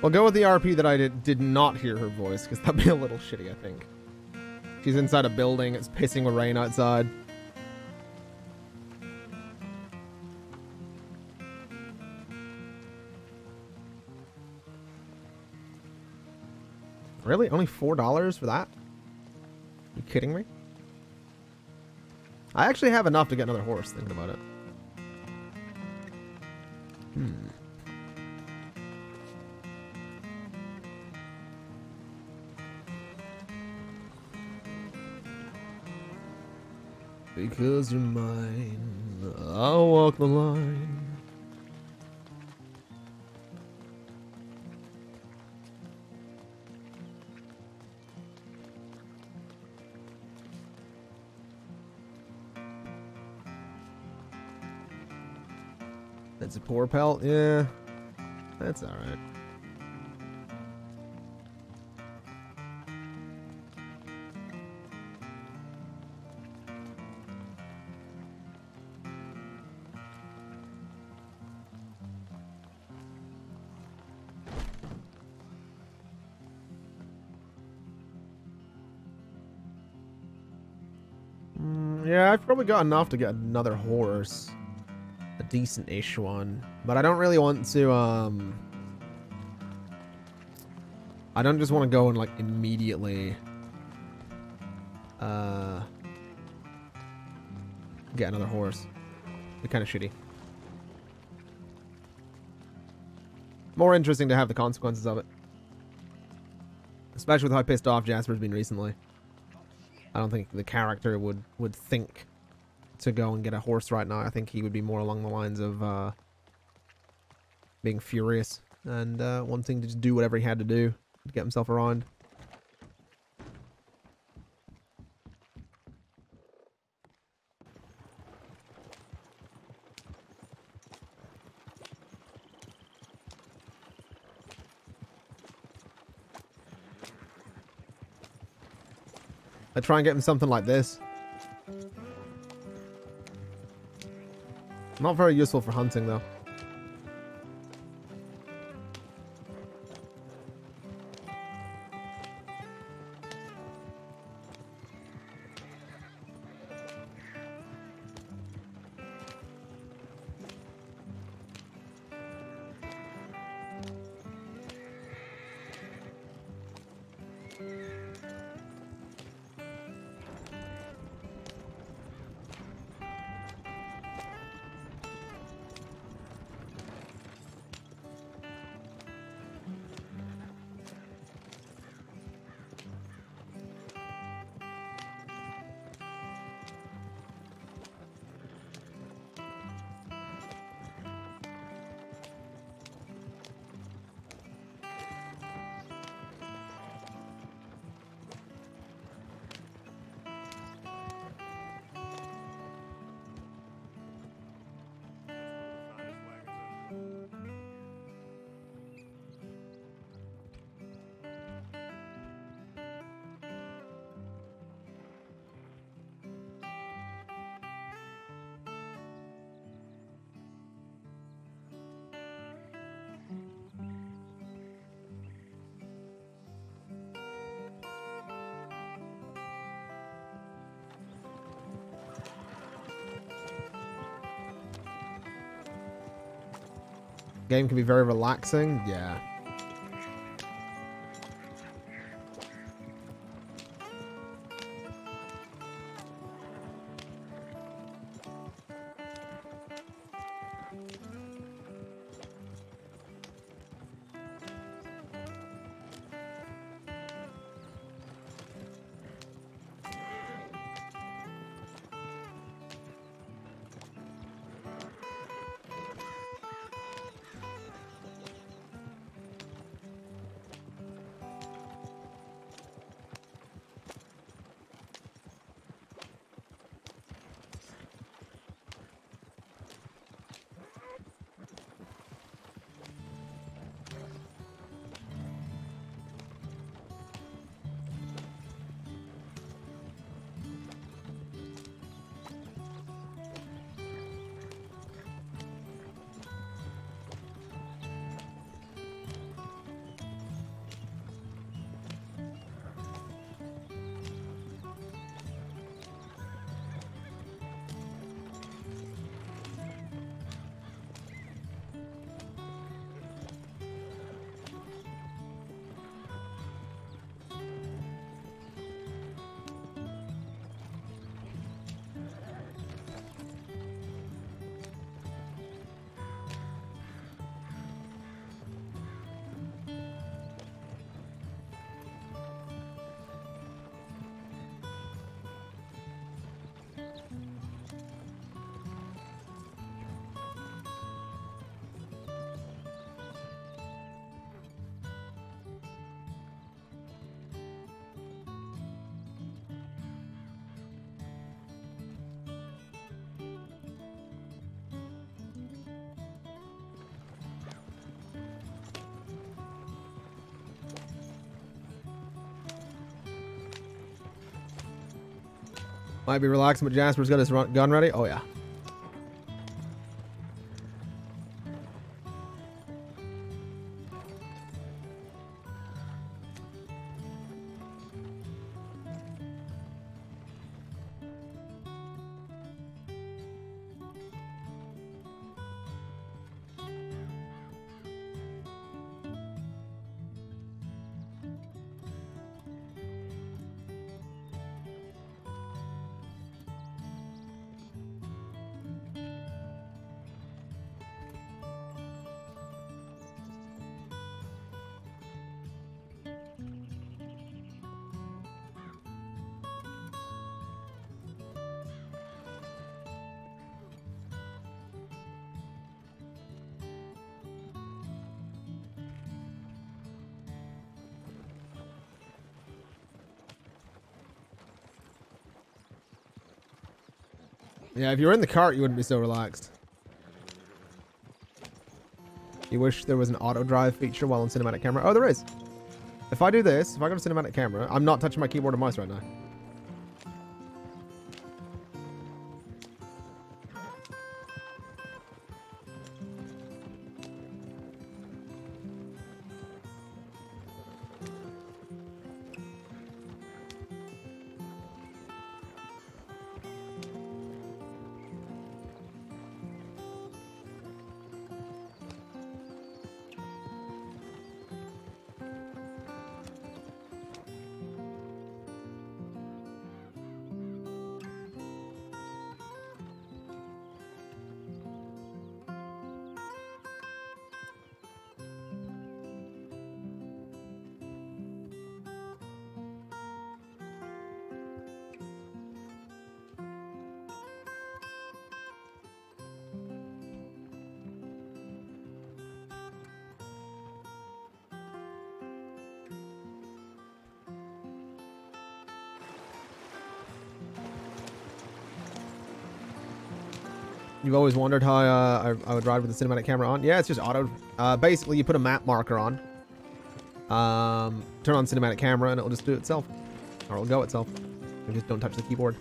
We'll go with the RP that I did not hear her voice, because that'd be a little shitty, I think. She's inside a building, it's pissing with rain outside. Really? Only $4 for that? You kidding me? I actually have enough to get another horse, thinking about it. Because you're mine, I'll walk the line. That's a poor pelt? Yeah. That's alright. Yeah, I've probably got enough to get another horse. A decent-ish one. But I don't really want to, I don't just want to go and, like, immediately, get another horse. Be kind of shitty. More interesting to have the consequences of it. Especially with how pissed off Jasper's been recently. I don't think the character would think to go and get a horse right now. I think he would be more along the lines of being furious and wanting to just do whatever he had to do to get himself around. I try and get him something like this. Not very useful for hunting, though. Game can be very relaxing. Yeah. Might be relaxing, but Jasper's got his gun ready. Oh, yeah. Yeah, if you were in the cart, you wouldn't be so relaxed. You wish there was an auto drive feature while on cinematic camera. Oh, there is. If I do this, if I go to cinematic camera, I'm not touching my keyboard or mouse right now. You've always wondered how I would ride with the cinematic camera on? Yeah, it's just auto. Basically, you put a map marker on, turn on cinematic camera, and it'll just do it itself. Or it'll go itself. You just don't touch the keyboard.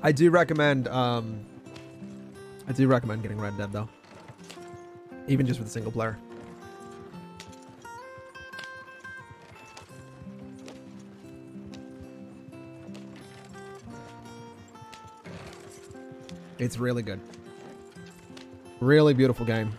I do recommend getting Red Dead, though. Even just with a single player. It's really good. Really beautiful game.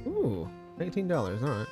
Ooh, $18. All right.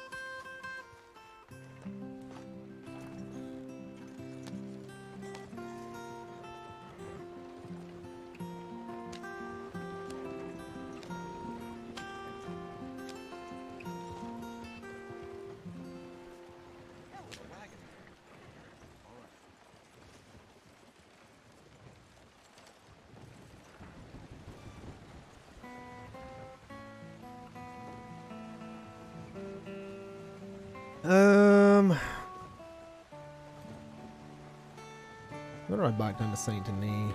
Where do I back down to Saint Denis?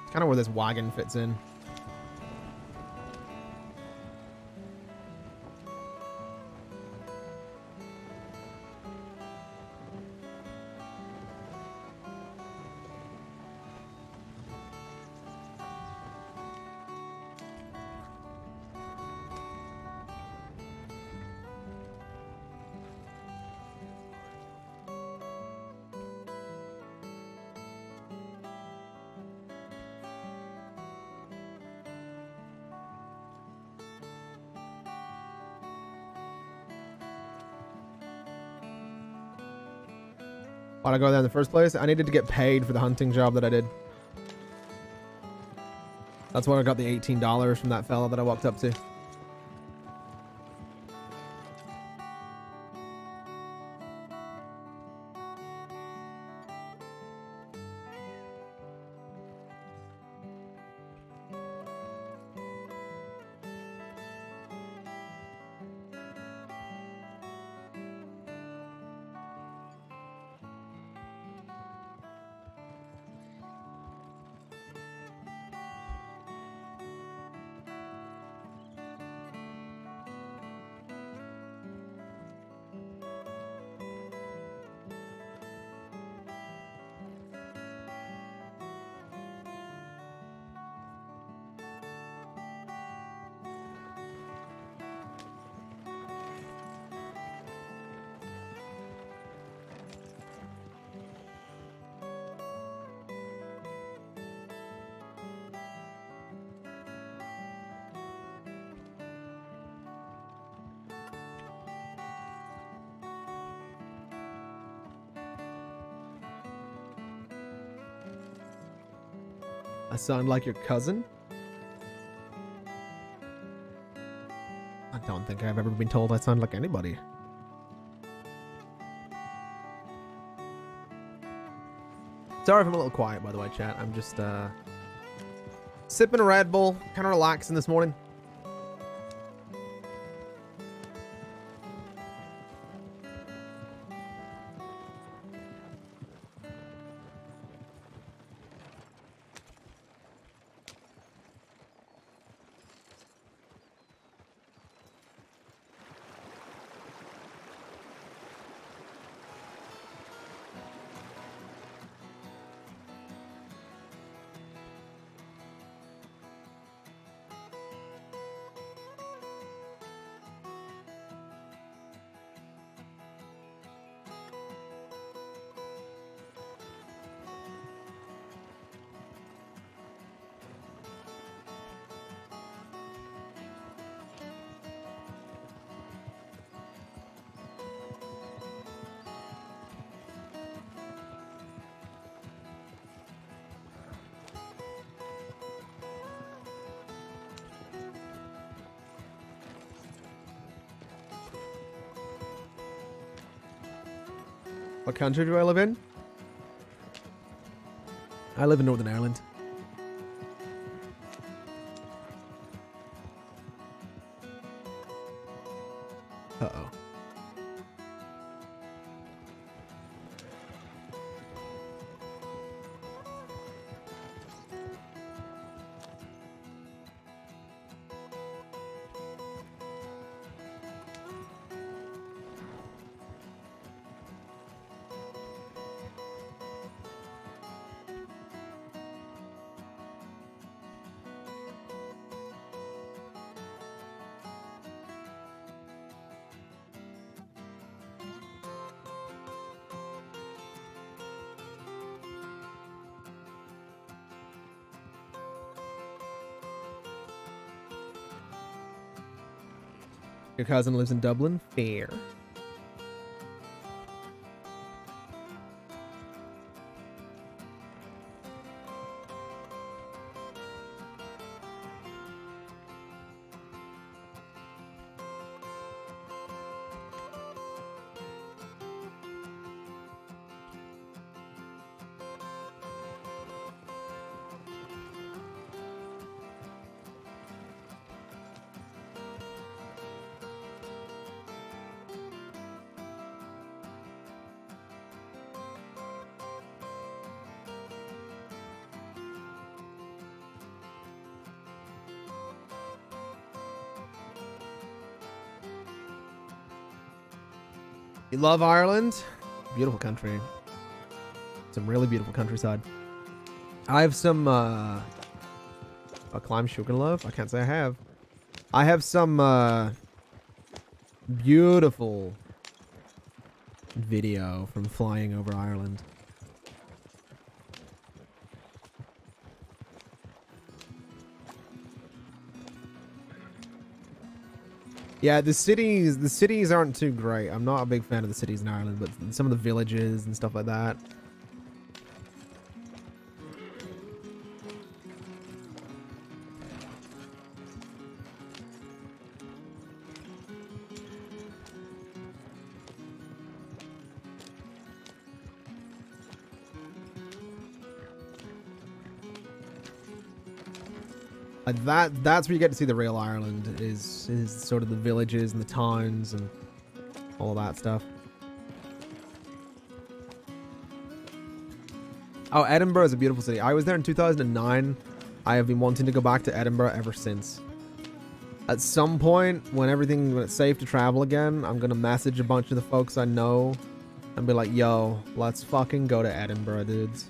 It's kind of where this wagon fits in. Why'd I go there in the first place? I needed to get paid for the hunting job that I did. That's why I got the $18 from that fella that I walked up to. I sound like your cousin? I don't think I've ever been told I sound like anybody. Sorry if I'm a little quiet, by the way, chat. I'm just sipping a Red Bull, kind of relaxing this morning. What country do I live in? I live in Northern Ireland. Uh-oh. Your cousin lives in Dublin? Fair. You love Ireland? Beautiful country. Some really beautiful countryside. I have some, a climb sugar love? I can't say I have. I have some, beautiful video from flying over Ireland. Yeah, the cities aren't too great. I'm not a big fan of the cities in Ireland, but some of the villages and stuff like that. That's where you get to see the real Ireland, is sort of the villages and the towns and all that stuff. Oh, Edinburgh is a beautiful city. I was there in 2009. I have been wanting to go back to Edinburgh ever since. At some point, when it's safe to travel again, I'm gonna message a bunch of the folks I know and be like, yo, let's fucking go to Edinburgh, dudes.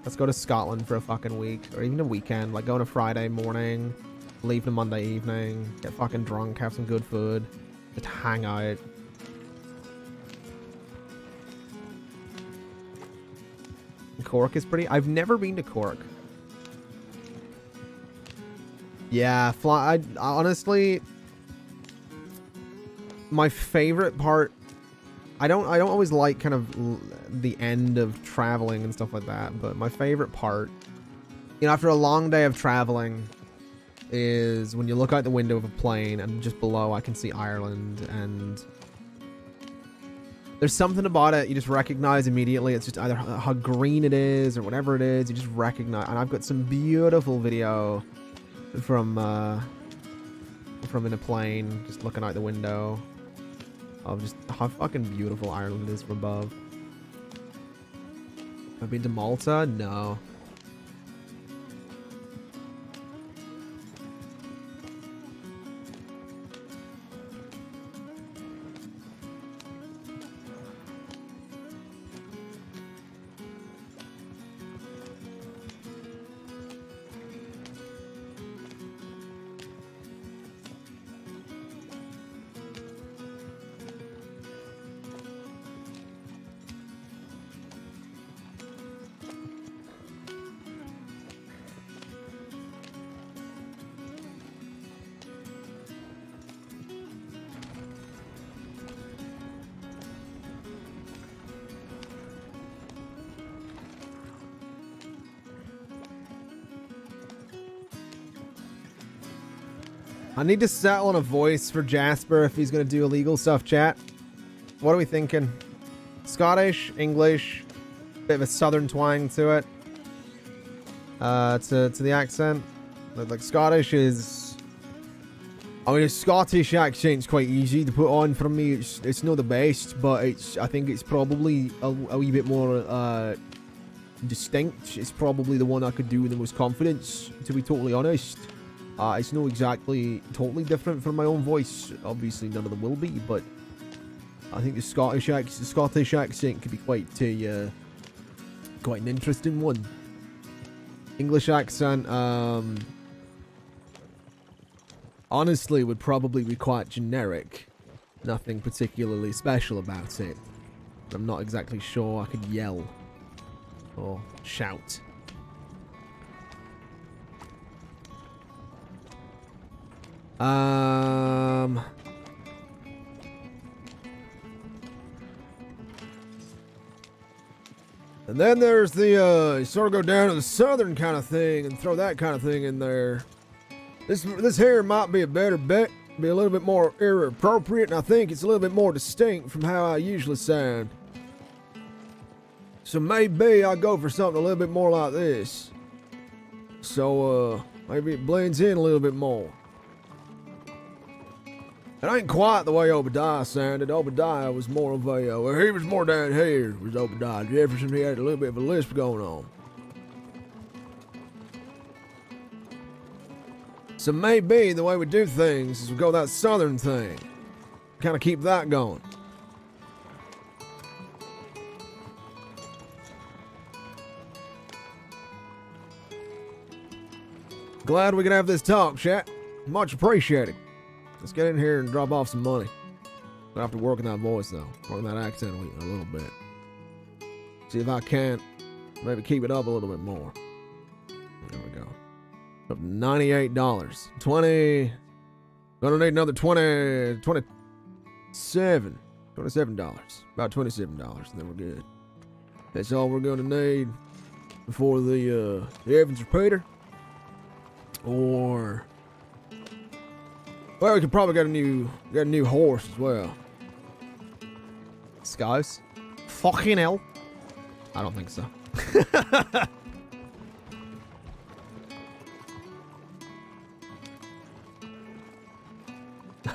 Let's go to Scotland for a fucking week, or even a weekend. Like, go on a Friday morning, leave on a Monday evening, get fucking drunk, have some good food, just hang out. Cork is pretty. I've never been to Cork. Yeah, honestly, my favorite part. I don't always like kind of the end of traveling and stuff like that, but my favorite part, you know, after a long day of traveling, is when you look out the window of a plane and just below I can see Ireland, and there's something about it you just recognize immediately. It's just either how green it is or whatever it is, you just recognize. And I've got some beautiful video from in a plane, just looking out the window, of just how fucking beautiful Ireland is from above. I've been to Malta? No. I need to settle on a voice for Jasper if he's going to do illegal stuff, chat. What are we thinking? Scottish, English, bit of a southern twang to it. To the accent. Like Scottish is... I mean, a Scottish accent's quite easy to put on for me. It's not the best, but I think it's probably a wee bit more distinct. It's probably the one I could do with the most confidence, to be totally honest. It's not exactly totally different from my own voice. Obviously, none of them will be, but I think the Scottish accent could be quite an interesting one. English accent, honestly, would probably be quite generic. Nothing particularly special about it. I'm not exactly sure I could yell or shout. And then there's the, you sort of go down to the southern kind of thing and throw that kind of thing in there. This here might be a better bet, be a little bit more era appropriate, and I think it's a little bit more distinct from how I usually sound. So maybe I'll go for something a little bit more like this. So, maybe it blends in a little bit more. It ain't quite the way Obadiah sounded. Obadiah was more of a, well, he was more down here, was Obadiah. Jefferson, he had a little bit of a lisp going on. So maybe the way we do things is we go that southern thing. Kind of keep that going. Glad we could have this talk, chat. Much appreciated. Let's get in here and drop off some money. Gonna have to work on that voice though. Work on that accent a little bit. See if I can't maybe keep it up a little bit more. There we go. Up to $98. 20. Gonna need another 27. $27. About $27, and then we're good. That's all we're gonna need before the Evans repeater. Or, well, we could probably get a new horse as well. Skies? Fucking hell. I don't think so.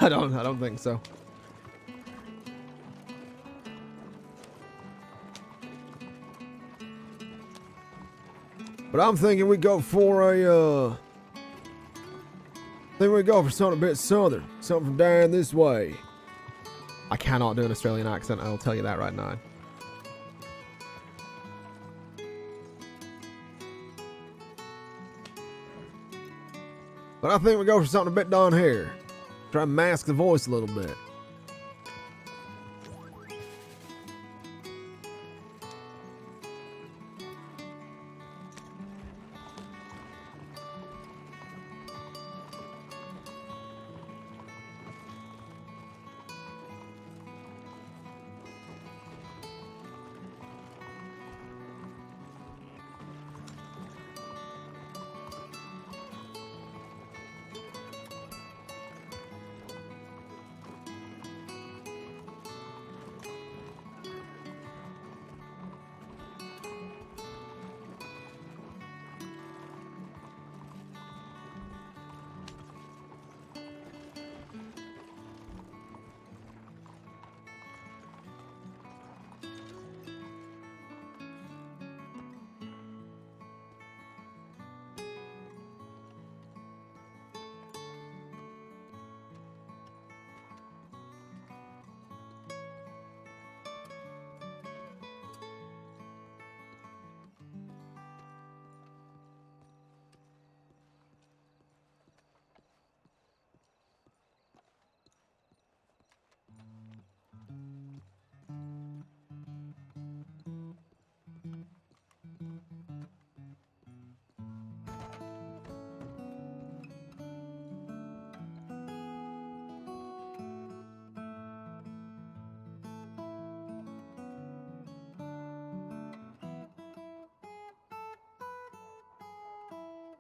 I don't think so. But I'm thinking we go for a something a bit southern. Something from down this way. I cannot do an Australian accent, I'll tell you that right now. But I think we go for something a bit down here. Try and mask the voice a little bit.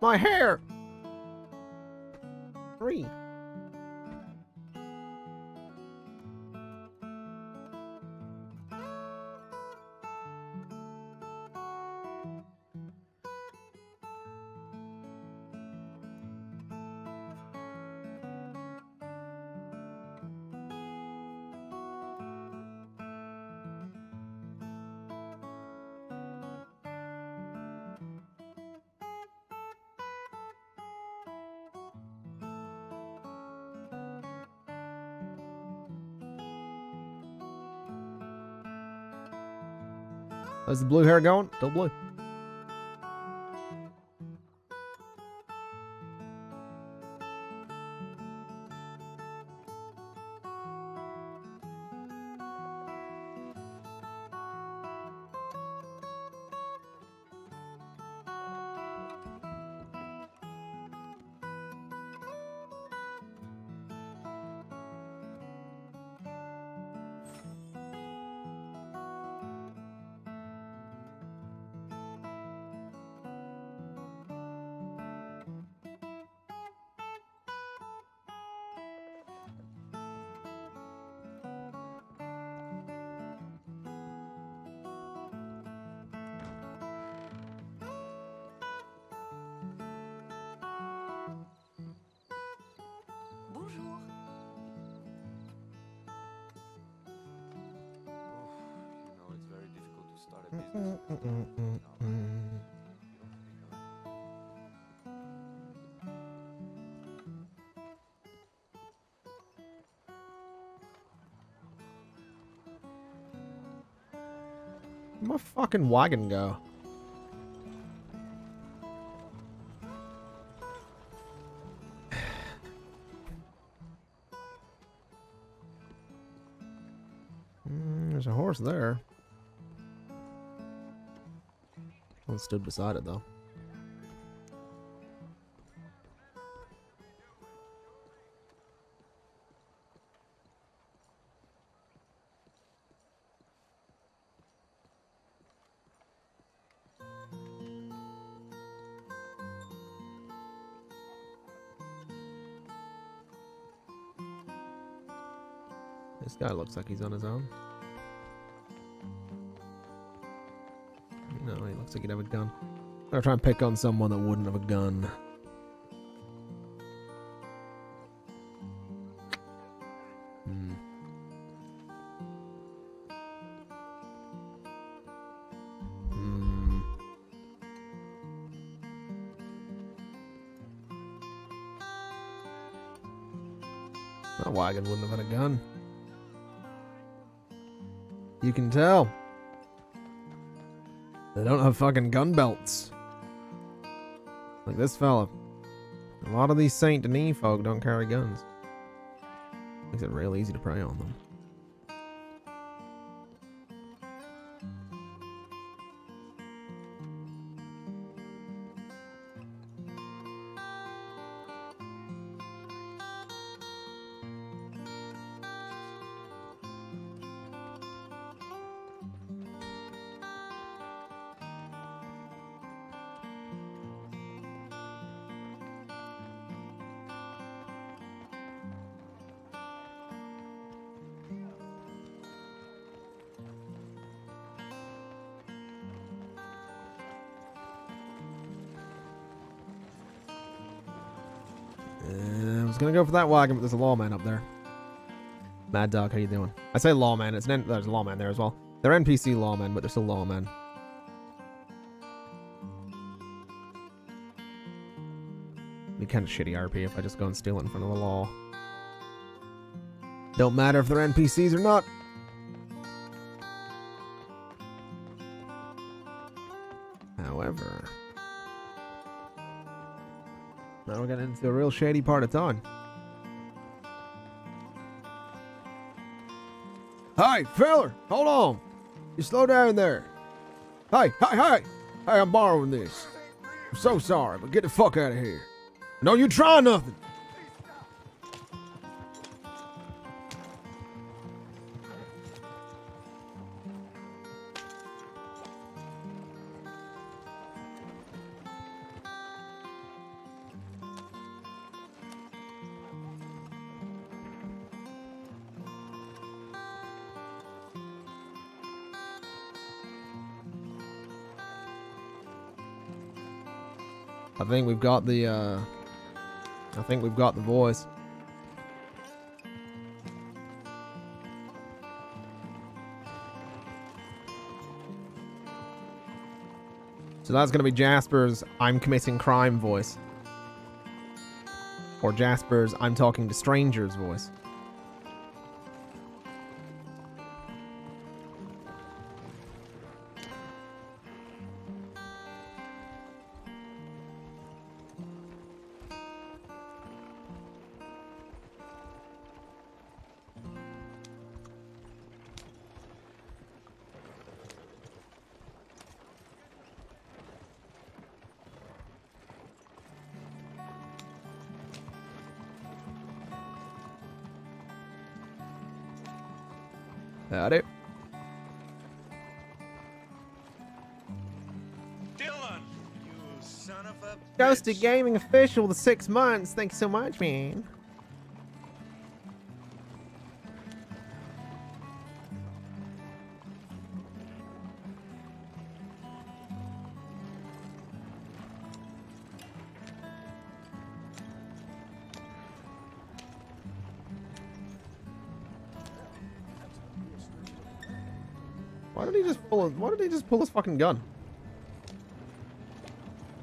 My hair! 3. How's the blue hair going? Still blue. Bonjour. You know, it's very difficult to start a business. Where'd my fucking wagon go? There's a horse there. One stood beside it though. This guy looks like he's on his own. No, he looks like he'd have a gun. I'm gonna try and pick on someone that wouldn't have a gun. That wagon wouldn't have had a gun. You can tell. They don't have fucking gun belts. Like this fella. A lot of these Saint Denis folk don't carry guns. Makes it real easy to prey on them. I was gonna go for that wagon, but there's a lawman up there. Mad Dog, how you doing? I say lawman, there's a lawman there as well. They're NPC lawmen, but they're still lawmen. Be kind of shitty RP if I just go and steal it in front of the law. Don't matter if they're NPCs or not. However, now we're getting into a real shady part of town. Hey, feller, hold on. You slow down there. Hey, I'm borrowing this. I'm so sorry, but get the fuck out of here. Don't you try nothing. I think we've got the voice. So that's going to be Jasper's I'm committing crime voice. Or Jasper's I'm talking to strangers voice. Howdy. Dylan, you son of a Ghosted bitch. Gaming official with 6 months. Thank you so much, man. Why did he just pull his fucking gun?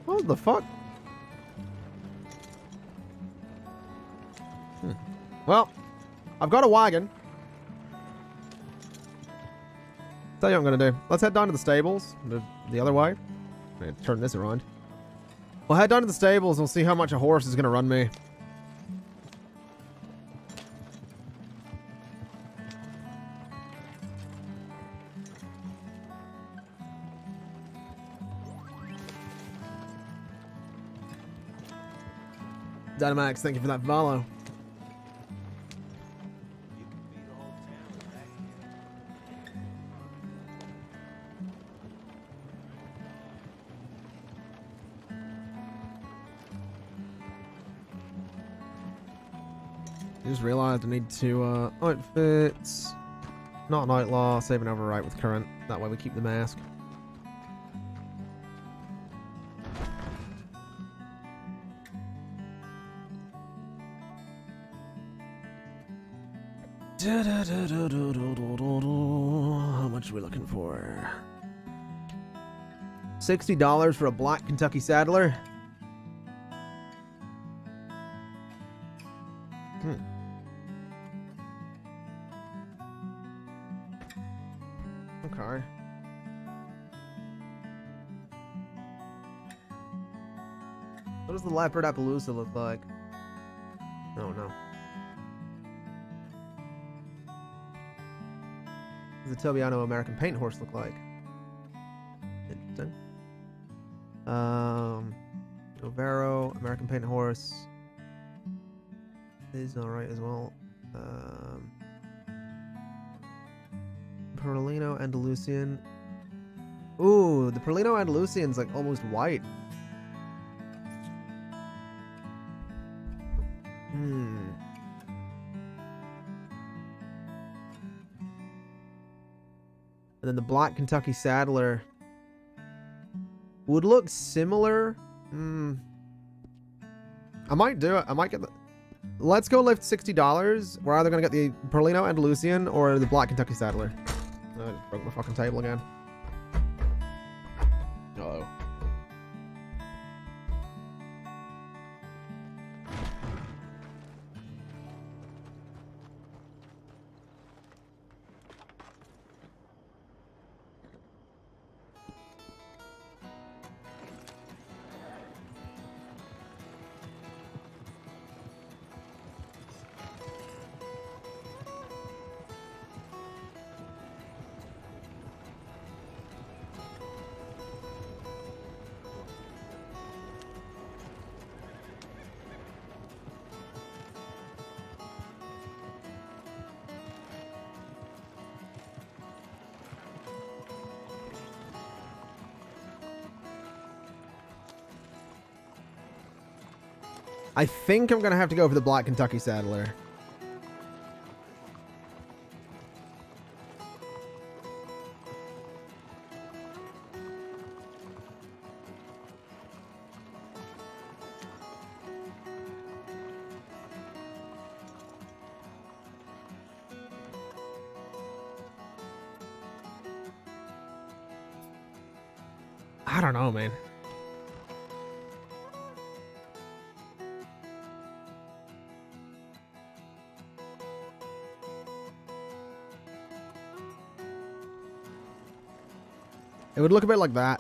What the fuck? Well, I've got a wagon. Tell you what I'm gonna do. Let's head down to the stables. The other way. I'm gonna turn this around. We'll head down to the stables and we'll see how much a horse is gonna run me. Dynamax, thank you for that follow. You can beat the whole town with that kid. I just realized I need to outfits. Not an outlaw, save and overwrite with current. That way we keep the mask. How much are we looking for? $60 for a black Kentucky Saddler. Okay. What does the Leopard Appaloosa look like? Oh no. What does the Tobiano American Paint Horse look like? Interesting. Overo American Paint Horse is alright as well. Perlino Andalusian. Ooh, the Perlino Andalusian's like almost white. And then the black Kentucky Saddler would look similar. I might do it. I might get the... Let's go lift $60. We're either going to get the Perlino Andalusian or the black Kentucky Saddler. I just broke my fucking table again. Uh-oh. I think I'm going to have to go for the black Kentucky Saddler. I don't know, man. It would look a bit like that.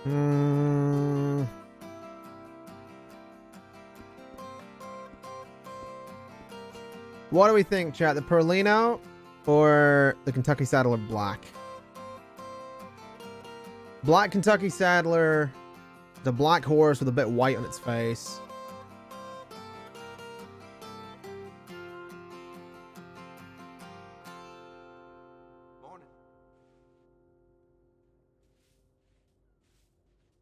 Hmm. What do we think, chat? The Perlino or the Kentucky Saddler Black? Black Kentucky Saddler. The black horse with a bit white on its face. Morning.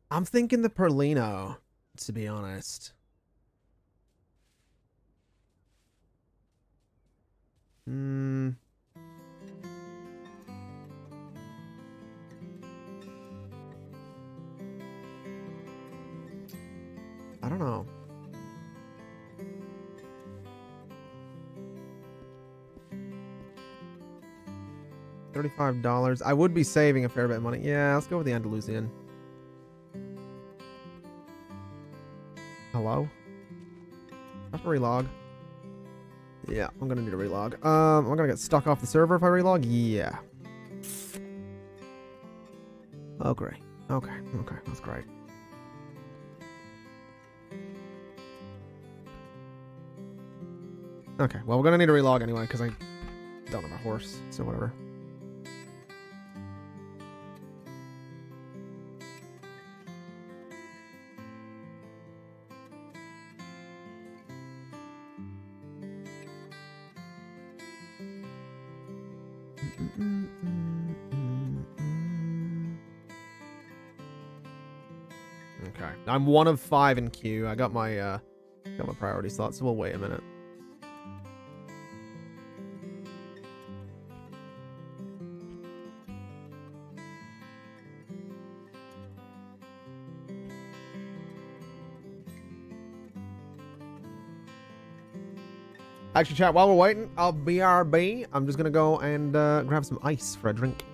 I'm thinking the Perlino, to be honest. Hmm. I don't know. $35. I would be saving a fair bit of money. Yeah, let's go with the Andalusian. Hello? I have to relog. Yeah, I'm gonna need a relog. I'm gonna get stuck off the server if I relog. Yeah. Okay. Okay. Okay. That's great. Okay. Well, we're gonna need a relog anyway because I don't have a horse. So whatever. Okay. I'm 1 of 5 in queue. I got my priority slot, so we'll wait a minute. Actually, chat, while we're waiting, I'll BRB. I'm just gonna go and grab some ice for a drink.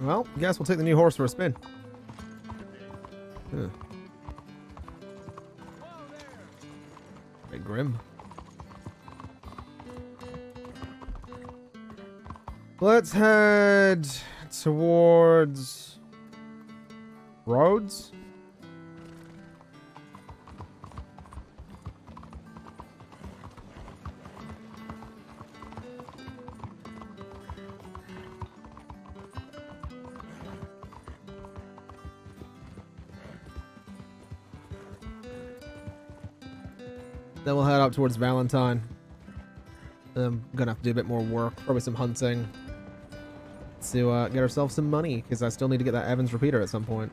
Well, guess we'll take the new horse for a spin. Huh. Bit grim. Let's head towards Rhodes. Then we'll head up towards Valentine. I'm gonna have to do a bit more work, probably some hunting, to get ourselves some money, because I still need to get that Evans repeater at some point.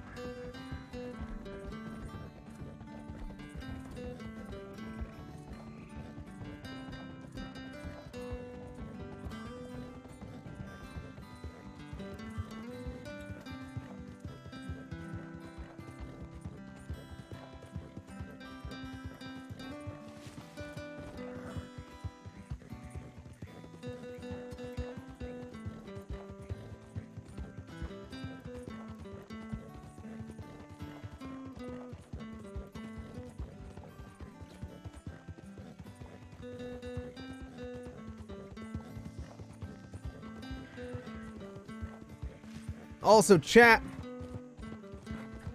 Also, chat,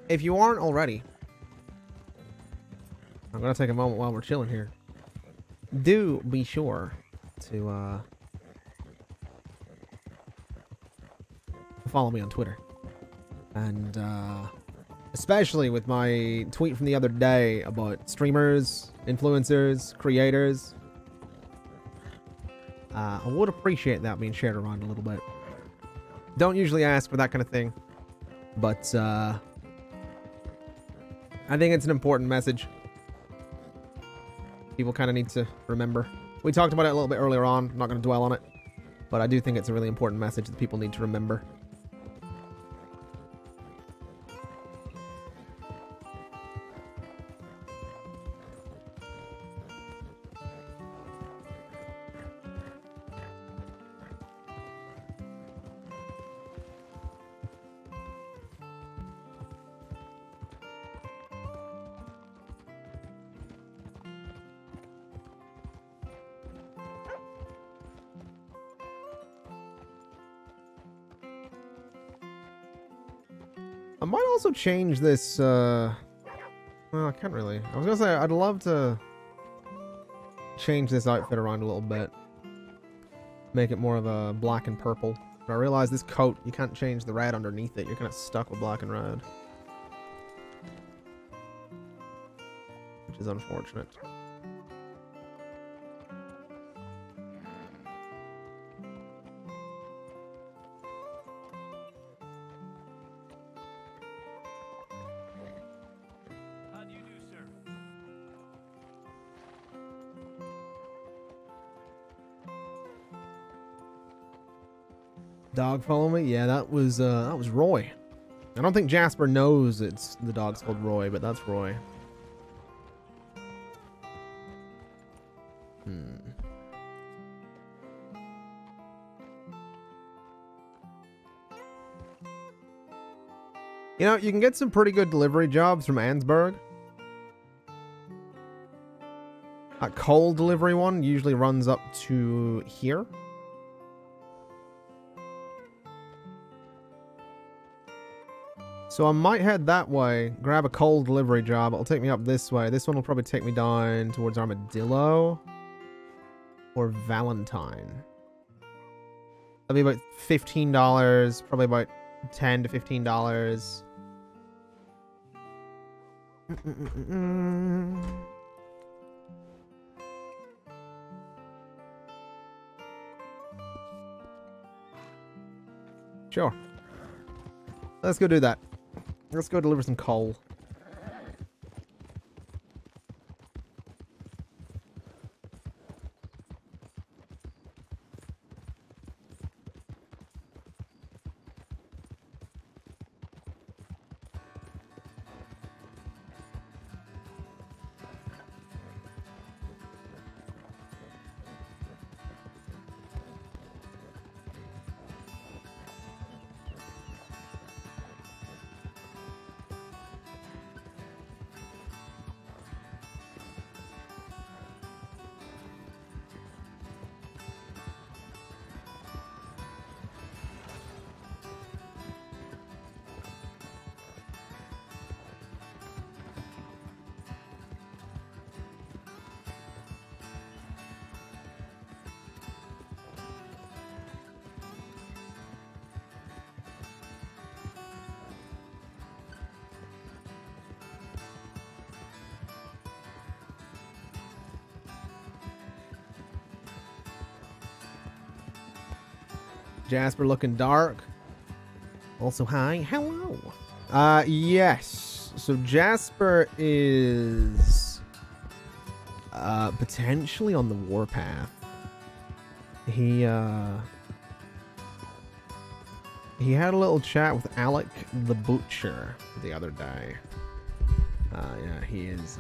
if you aren't already, I'm gonna take a moment while we're chilling here. Do be sure to follow me on Twitter, and especially with my tweet from the other day about streamers, influencers, creators. I would appreciate that being shared around a little bit. Don't usually ask for that kind of thing, but I think it's an important message. People kind of need to remember. We talked about it a little bit earlier on. I'm not going to dwell on it, but I do think it's a really important message that people need to remember. I might also change this, well, I can't really. I was gonna say, I'd love to change this outfit around a little bit. Make it more of a black and purple. But I realize this coat, you can't change the red underneath it. You're kind of stuck with black and red. Which is unfortunate. Dog follow me? Yeah, that was Roy. I don't think Jasper knows it's the dog's called Roy, but that's Roy. You know, you can get some pretty good delivery jobs from Ansburg. A coal delivery one usually runs up to here. So I might head that way, grab a coal delivery job. It'll take me up this way. This one will probably take me down towards Armadillo or Valentine. That'll be about $15, probably about $10 to $15. Sure. Let's go do that. Let's go deliver some coal. Jasper looking dark. Also, hi. Hello. Yes. So Jasper is potentially on the warpath. He had a little chat with Alec the Butcher the other day. Yeah, he is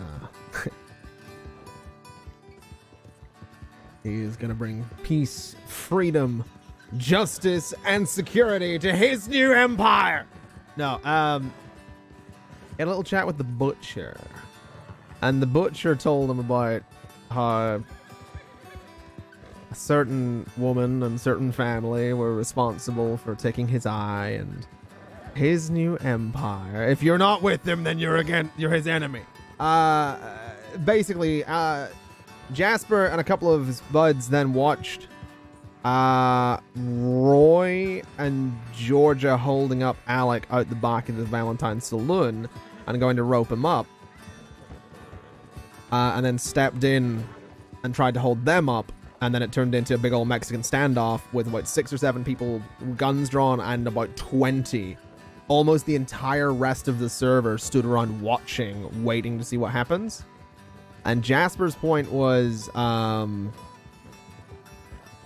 he is gonna bring peace, freedom, justice, and security to his new empire. No, had a little chat with the Butcher, and the Butcher told him about how a certain woman and certain family were responsible for taking his eye and his new empire. If you're not with him, then you're his enemy. Basically, Jasper and a couple of his buds then watched Roy and Georgia holding up Alec out the back of the Valentine saloon and going to rope him up, and then stepped in and tried to hold them up, and then it turned into a big old Mexican standoff with about 6 or 7 people, guns drawn, and about 20. Almost the entire rest of the server stood around watching, waiting to see what happens. And Jasper's point was,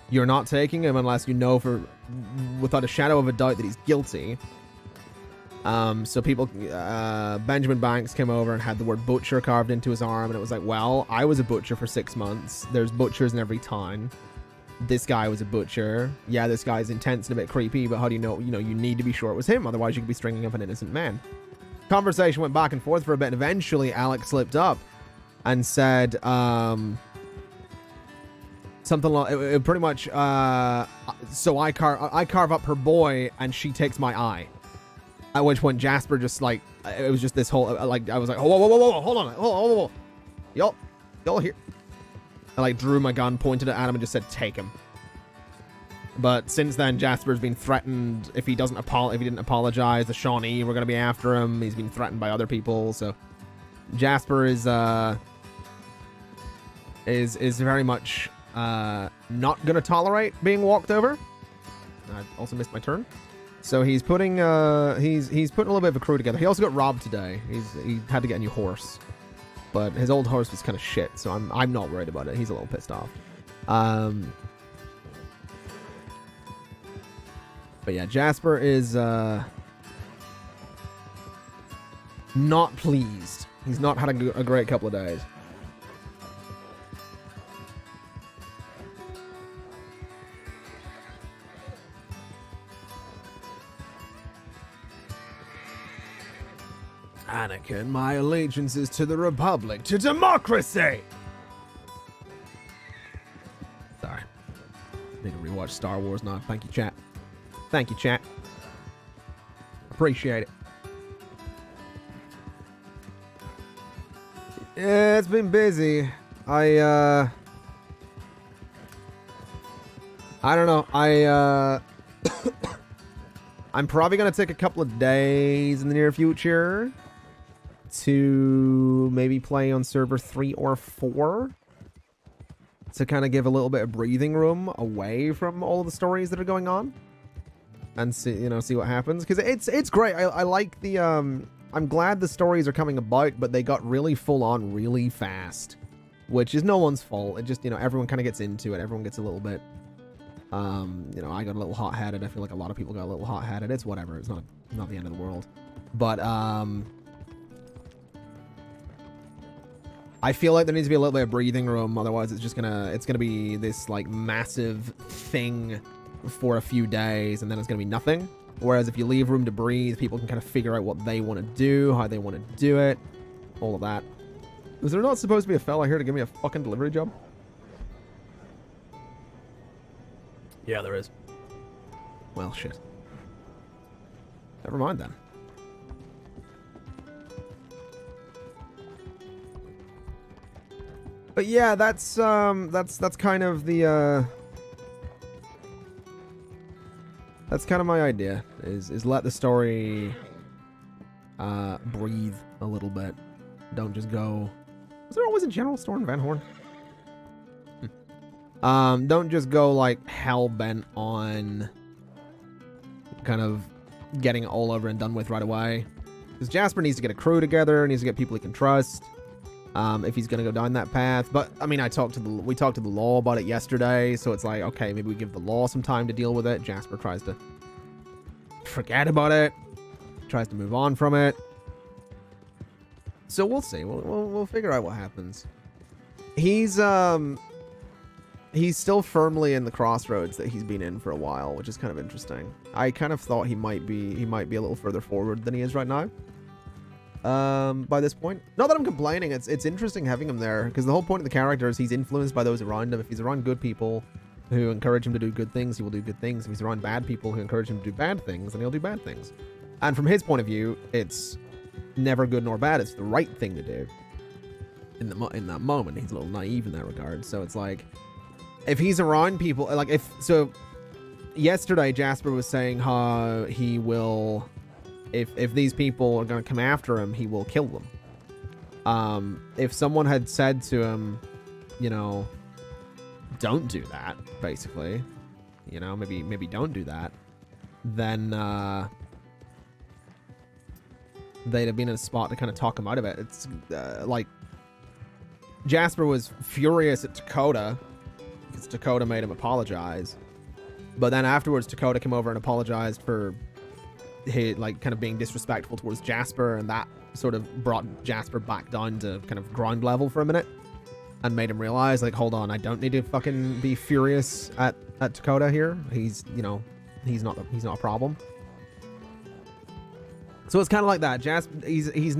you're not taking him unless you know without a shadow of a doubt that he's guilty. So people, Benjamin Banks came over and had the word butcher carved into his arm, and it was like, well, I was a butcher for 6 months. There's butchers in every town. This guy was a butcher. Yeah, this guy's intense and a bit creepy, but how do you know? You know, you need to be sure it was him, otherwise you could be stringing up an innocent man. Conversation went back and forth for a bit, and eventually Alec slipped up and said, something like, pretty much, so I carve up her boy, and she takes my eye. At which point Jasper just, like, it was just this whole, like, I was like, whoa, hold on, whoa. Y'all here. I, like, drew my gun, pointed it at him, and just said, take him. But since then, Jasper's been threatened. If he didn't apologize, the Shawnee were going to be after him. He's been threatened by other people, so Jasper is very much not going to tolerate being walked over. I also missed my turn. So he's putting he's putting a little bit of a crew together. He also got robbed today. He had to get a new horse, but his old horse was kind of shit. So I'm not worried about it. He's a little pissed off. But yeah, Jasper is not pleased. He's not had a great couple of days. Anakin, my allegiance is to the Republic, to democracy! Sorry. Need to rewatch Star Wars now. Thank you, chat. Thank you, chat. Appreciate it. Yeah, it's been busy. I don't know. I'm probably going to take a couple of days in the near future to maybe play on server 3 or 4 to kind of give a little bit of breathing room away from all of the stories that are going on and see what happens, because it's great. I like the I'm glad the stories are coming about, but they got really full on really fast, which is no one's fault. It just, everyone kind of gets into it. Everyone gets a little bit I got a little hot-headed. I feel like a lot of people got a little hot-headed. It's whatever. It's not the end of the world. But I feel like there needs to be a little bit of breathing room. Otherwise, it's gonna be this like massive thing for a few days, and then it's gonna be nothing. Whereas if you leave room to breathe, people can kind of figure out what they want to do, how they want to do it, all of that. Was there not supposed to be a fella here to give me a fucking delivery job? Yeah, there is. Well, shit. Never mind then. But yeah, that's kind of the that's kind of my idea. Is let the story breathe a little bit. Don't just go. Was there always a general store in Van Horn? Don't just go like hell bent on kind of getting it all over and done with right away. Because Jasper needs to get a crew together, needs to get people he can trust, if he's going to go down that path. But, I mean, we talked to the law about it yesterday, so it's like, okay, maybe we give the law some time to deal with it. Jasper tries to forget about it, tries to move on from it. So we'll see. We'll figure out what happens. He's still firmly in the crossroads that he's been in for a while, which is kind of interesting. I kind of thought he might be a little further forward than he is right now. By this point, not that I'm complaining. It's interesting having him there, because the whole point of the character is he's influenced by those around him. If he's around good people who encourage him to do good things, he will do good ththings. If he's around bad people who encourage him to do bad things, then he'll do bad things. And from his point of view, it's never good nor bad. It's the right thing to do. In that moment, he's a little naive in that regard. So it's like, if he's around people, like yesterday Jasper was saying how he will, if these people are going to come after him, he will kill them. If someone had said to him, you know, don't do that, basically, you know, maybe don't do that, then they'd have been in a spot to kind of talk him out of it. It's like Jasper was furious at Dakota because Dakota made him apologize, but then afterwards Dakota came over and apologized for his, like, kind of being disrespectful towards Jasper, and that sort of brought Jasper back down to kind of ground level for a minute and made him realize, like, hold on, I don't need to fucking be furious at Dakota here. He's, you know, he's not a problem. So it's kind of like that. Jasper, it's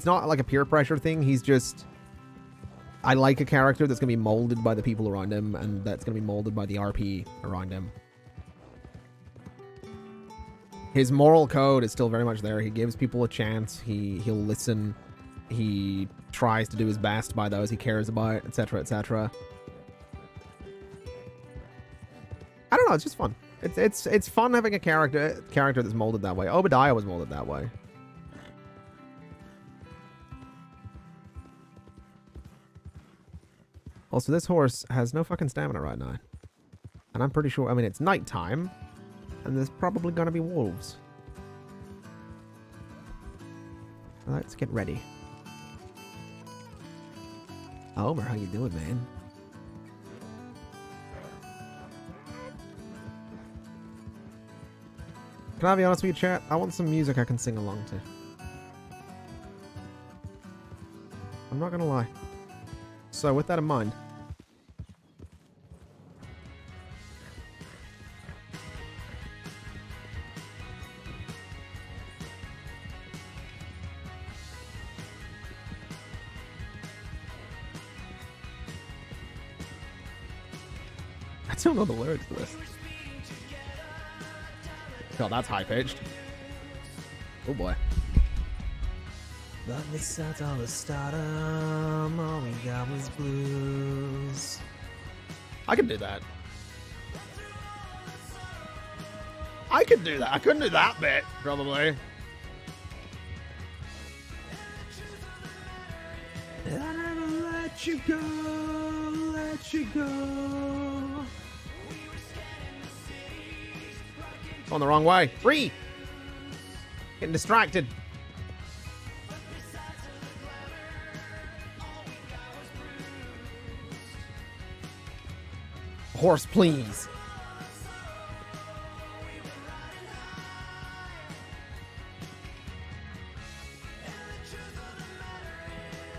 not like a peer pressure thing. He's just, I like a character that's going to be molded by the people around him, and that's going to be molded by the RP around him. His moral code is still very much there. He gives people a chance. He'll listen. He tries to do his best by those he cares about, etc., etc. I don't know. It's just fun. It's fun having a character that's molded that way. Obadiah was molded that way. Also, this horse has no fucking stamina right now. And I'm pretty sure, I mean, it's nighttime, and there's probably gonna be wolves. Let's get ready. Homer, how you doing, man? Can I be honest with you, chat? I want some music I can sing along to. I'm not gonna lie. So, with that in mind... I don't know the lyrics to this. God, that's high-pitched. Oh boy. But besides all the stardom, all we got was blues. I could do that. I could do that. I couldn't do that bit, probably. I never let you go, let you go. On the wrong way. Free! Getting distracted. Horse, please.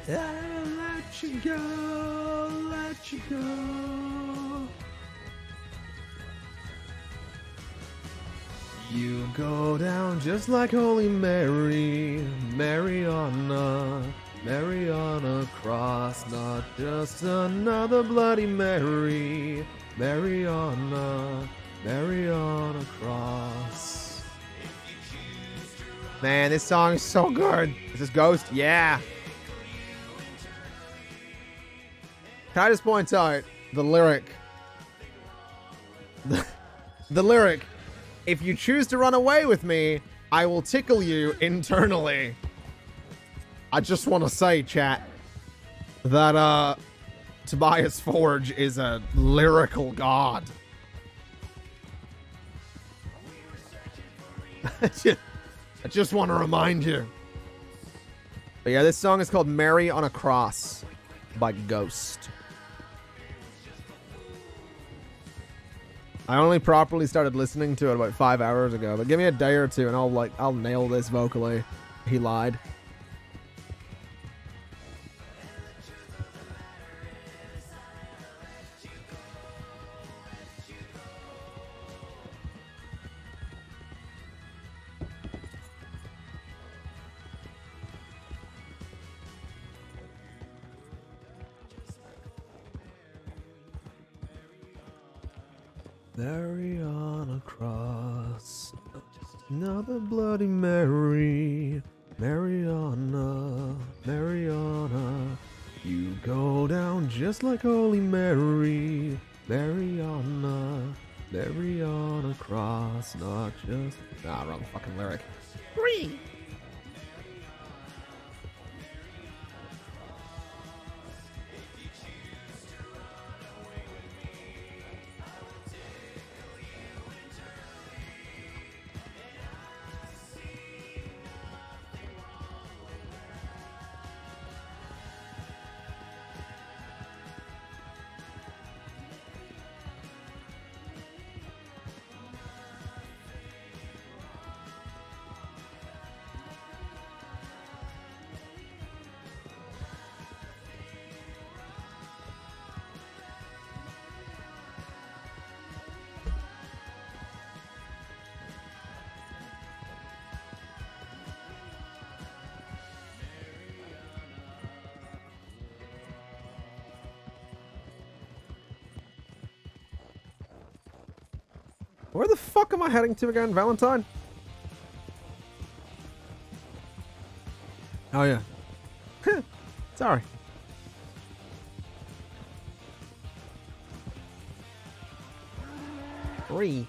I'll let you go, let you go. You go down just like Holy Mary, Mary on a cross, not just another Bloody Mary, Mary on a cross. Man, this song is so good. Is this Ghost? Yeah. Can I just point out the lyric? The lyric. If you choose to run away with me, I will tickle you internally. I just want to say, chat, that Tobias Forge is a lyrical god. I just want to remind you. But yeah, this song is called Mary on a Cross by Ghost. I only properly started listening to it about 5 hours ago, but give me a day or two and I'll nail this vocally. He lied. Mary on a cross, another Bloody Mary, Mariana, Mariana. You go down just like Holy Mary, Mariana, Mary on a cross, not just... Ah, wrong fucking lyric. Free! Where the fuck am I heading to again? Valentine? Oh, yeah. Sorry. Three.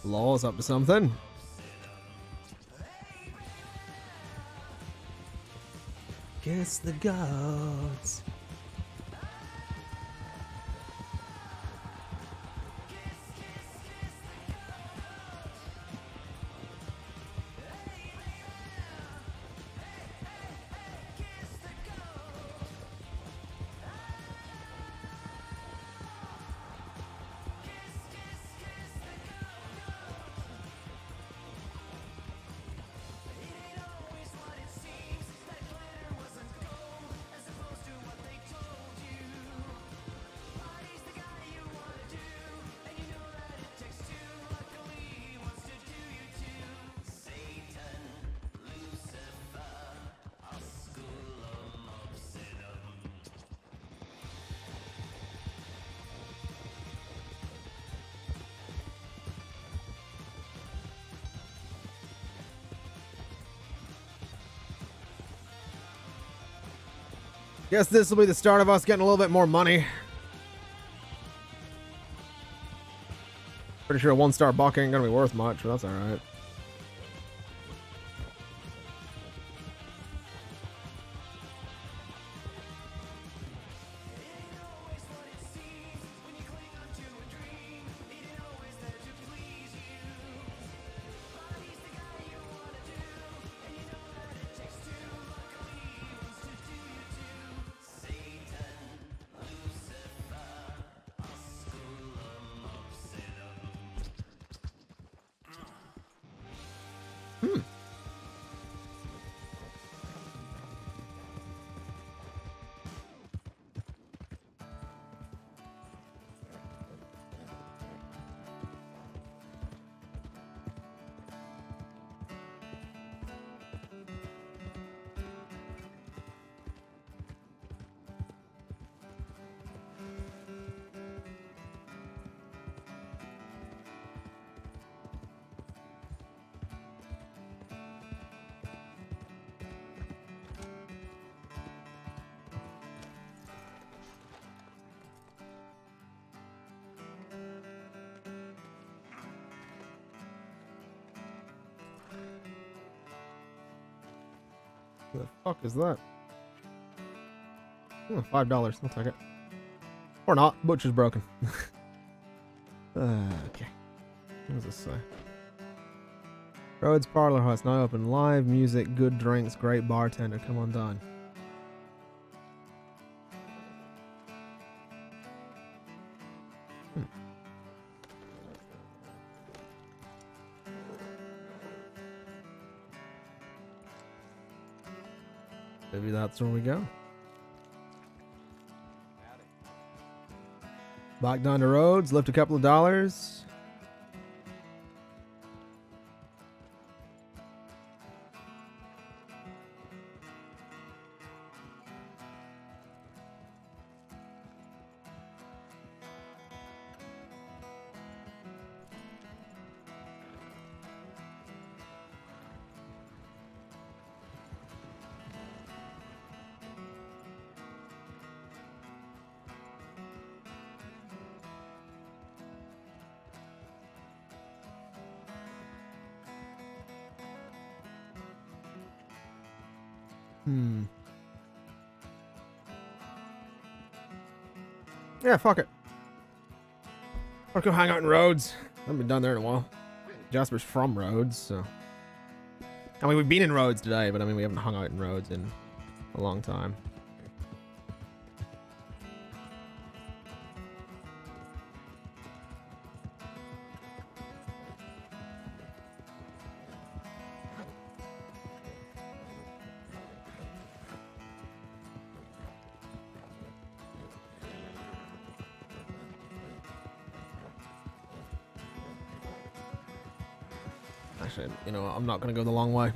Law's up to something. Guess the gods. Guess this will be the start of us getting a little bit more money. Pretty sure a 1-star buck ain't gonna be worth much, but that's alright. The fuck is that? Oh, $5. I'll take it. Or not. Butcher's broken. Okay. What does this say? Rhodes Parlor House now open. Live music, good drinks, great bartender. Come on down. Maybe that's where we go. Back down to Rhodes, lift a couple of dollars. Yeah, fuck it. I'll go hang out in Rhodes. I haven't been down there in a while. Jasper's from Rhodes, so. I mean, we've been in Rhodes today, but I mean, we haven't hung out in Rhodes in a long time. Actually, you know, I'm not gonna go the long way.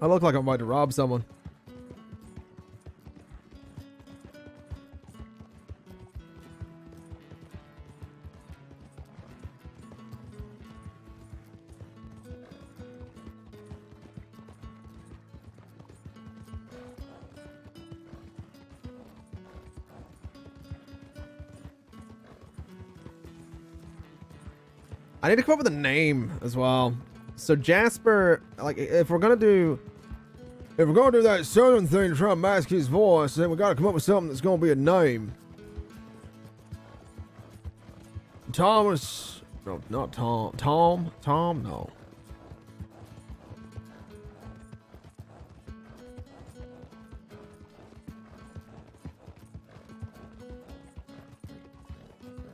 I look like I'm about to rob someone. I need to come up with a name as well. So Jasper, like, if we're gonna do that southern thing to try and mask his voice, then we gotta come up with something that's gonna be a name. Thomas, no, not Tom. Tom, no.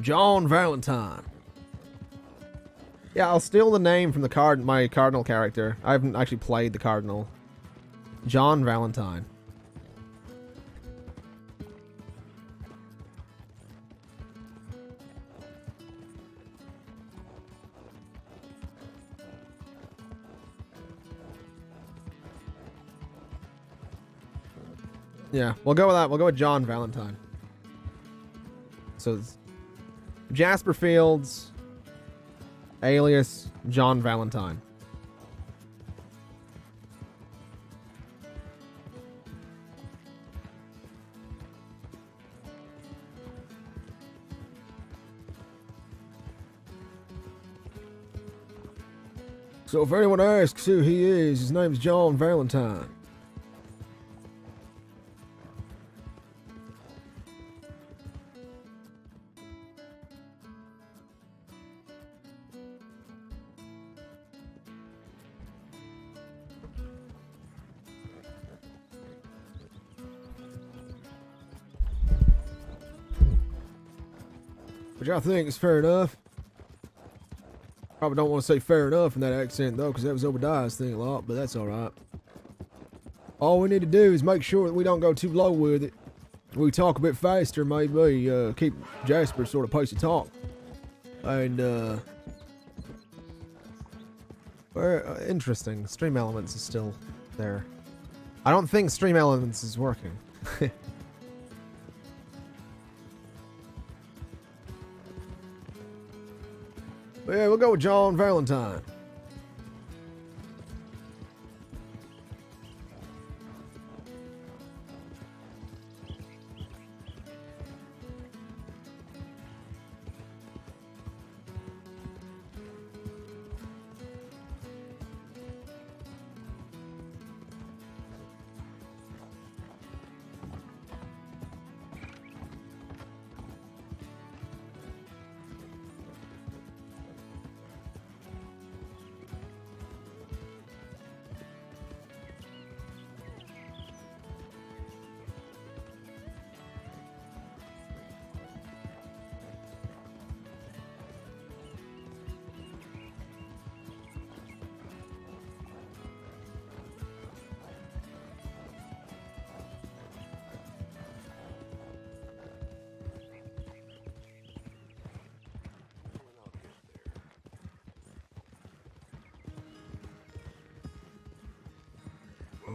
John Valentine. Yeah, I'll steal the name from the my Cardinal character. I haven't actually played the Cardinal. John Valentine. Yeah, we'll go with that. We'll go with John Valentine. So it's Jasper Fields, alias John Valentine. So if anyone asks who he is, his name's John Valentine. which I think is fair enough. Probably don't want to say fair enough in that accent, though, because that was Obadiah's thing a lot, but that's all right. All we need to do is make sure that we don't go too low with it. We talk a bit faster, maybe keep Jasper sort of pace of talk. And, interesting. Stream Elements is still there. I don't think Stream Elements is working. But yeah, we'll go with John Valentine.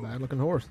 Bad looking horse.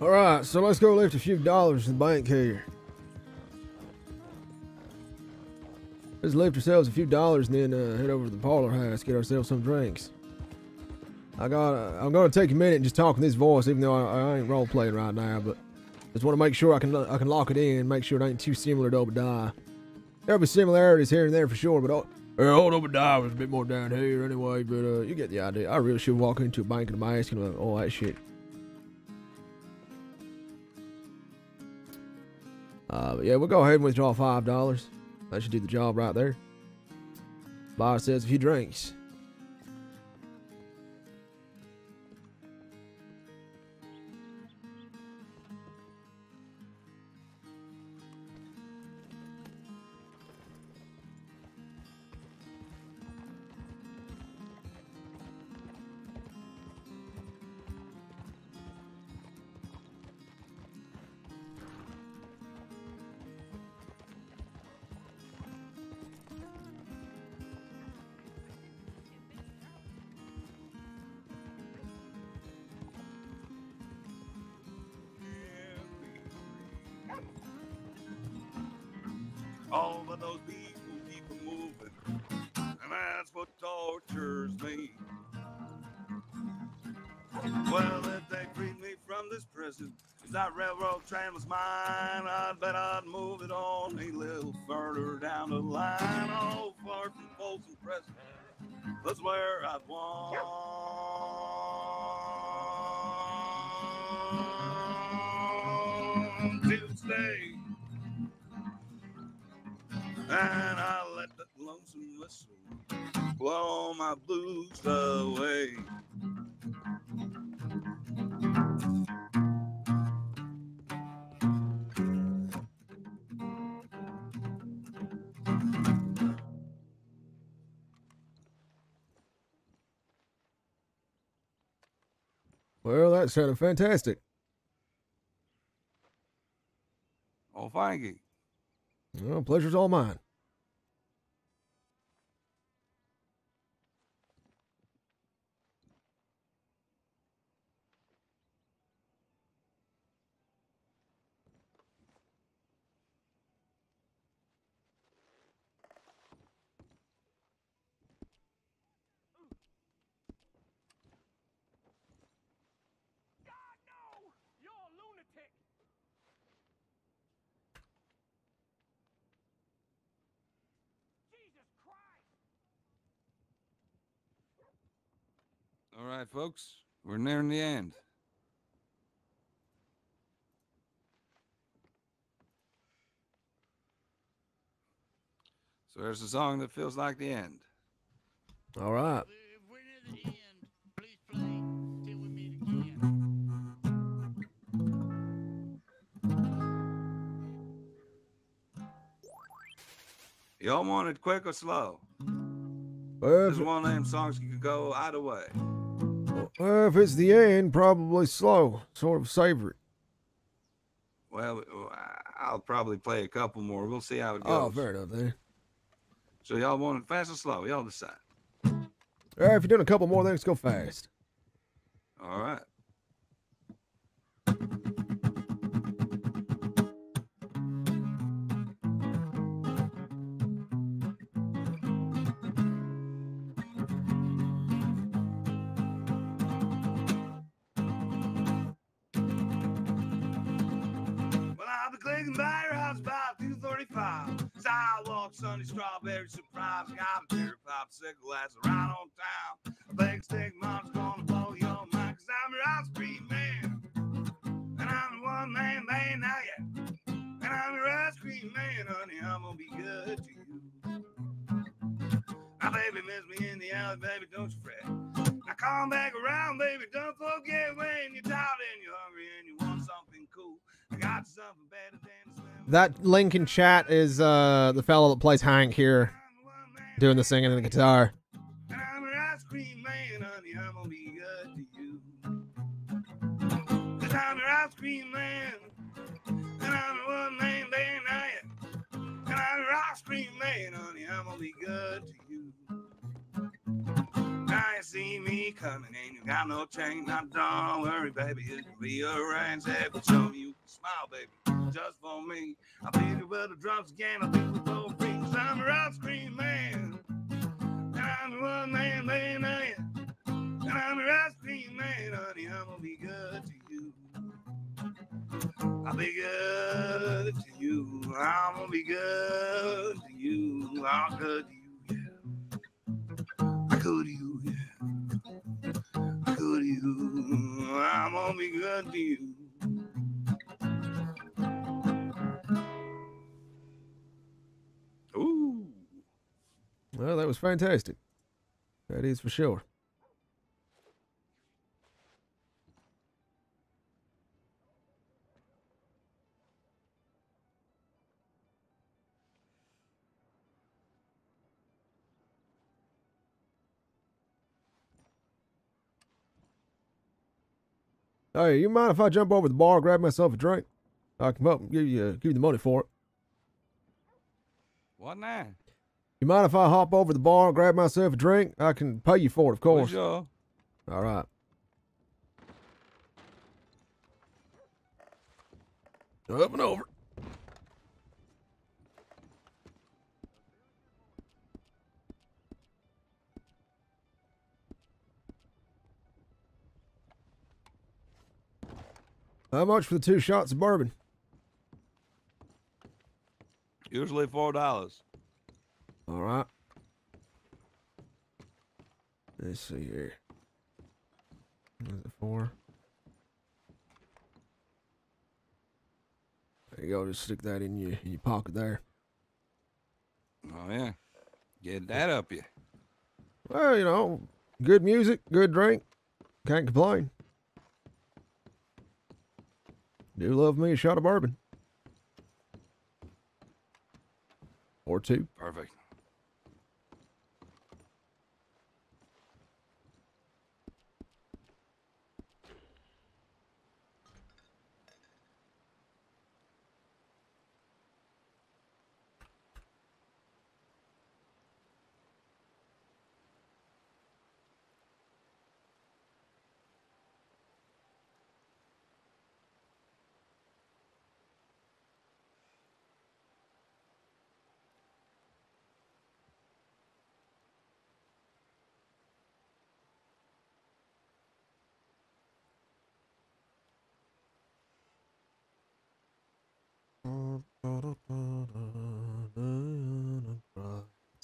Alright, so let's go lift a few dollars in the bank here. Let's lift ourselves a few dollars and then head over to the parlor house, get ourselves some drinks. I'm gonna take a minute and just talk in this voice, even though I ain't role playing right now, but just want to make sure I can lock it in, make sure it ain't too similar to Obadiah. There'll be similarities here and there for sure, but old Obadiah was a bit more down here anyway, but you get the idea. I really should walk into a bank and I'm asking all that shit. But yeah, we'll go ahead and withdraw $5. That should do the job right there. Buy ourselves a few drinks. All of those people keep a moving, and that's what tortures me. Well, if they freed me from this prison, if that railroad train was mine, I'd bet I'd move it on a little further down the line. Oh, far from Folsom Prison, that's where I'd want to stay. And I let that lonesome whistle blow my blues away. Well, that sounded fantastic. Oh, thank you. Well, pleasure's all mine. right, folks, we're nearing the end. So there's a song that feels like the end. All right. If we're near the end, please play till we meet again. Y'all want it quick or slow? Well, This is one of them songs you could go either way. if it's the end, probably slow, sort of savory. Well, I'll probably play a couple more. We'll see how it goes. Oh, fair enough then. So y'all want it fast or slow? Y'all decide. All right, if you're doing a couple more, then let's go fast. All right. Well, I'll be clicking by your house about 2:35. Sidewalk, Sunday, strawberry surprise. Got a beer, popsicle, that's right on town. A big stick mom's gonna blow your mind, 'cause I'm your ice cream man. And I'm the one man band now, yeah. And I'm your ice cream man, honey, I'm gonna be good to you. Now, baby, miss me in the alley, baby, don't you fret. Now, come back around, baby, don't forget when you're tired and you're hungry and you want something cool. I got something better than the swim. That link in chat is the fellow that plays Hank here, doing the singing and the guitar. And I'm your ice cream man, honey, I'm gonna be good to you. 'Cause I'm your ice cream man, and I'm the one man band now, yeah. And I'm your ice cream man, honey, I'm gonna be good to you. Now you see me coming and you got no change. Now don't worry, baby, it'll be arranged. Every show you can smile, baby, just for me. I'll beat it with the drums again, I'll do it for free. 'Cause I'm your ice cream man, and I'm the one man band now, yeah. And I'm your ice cream man, honey, I'm gonna be good to you. I'll be good to you. I'm gonna be good to you. I'm good to you, yeah. I'm good to you, yeah. I'm good to you. I'm gonna be good to you. Ooh. Well, that was fantastic. That is for sure. Hey, you mind if I jump over the bar, grab myself a drink? I can come up and give you the money for it. What now? You mind if I hop over the bar and grab myself a drink? I can pay you for it, of course. Sure. All right. Up and over. How much for the 2 shots of bourbon? Usually $4. All right. Let's see here. What is it for? There you go. Just stick that in your pocket there. Oh, yeah. Get that up you. Well, you know, good music, good drink. Can't complain. Do love me a shot of bourbon. Or 2. Perfect.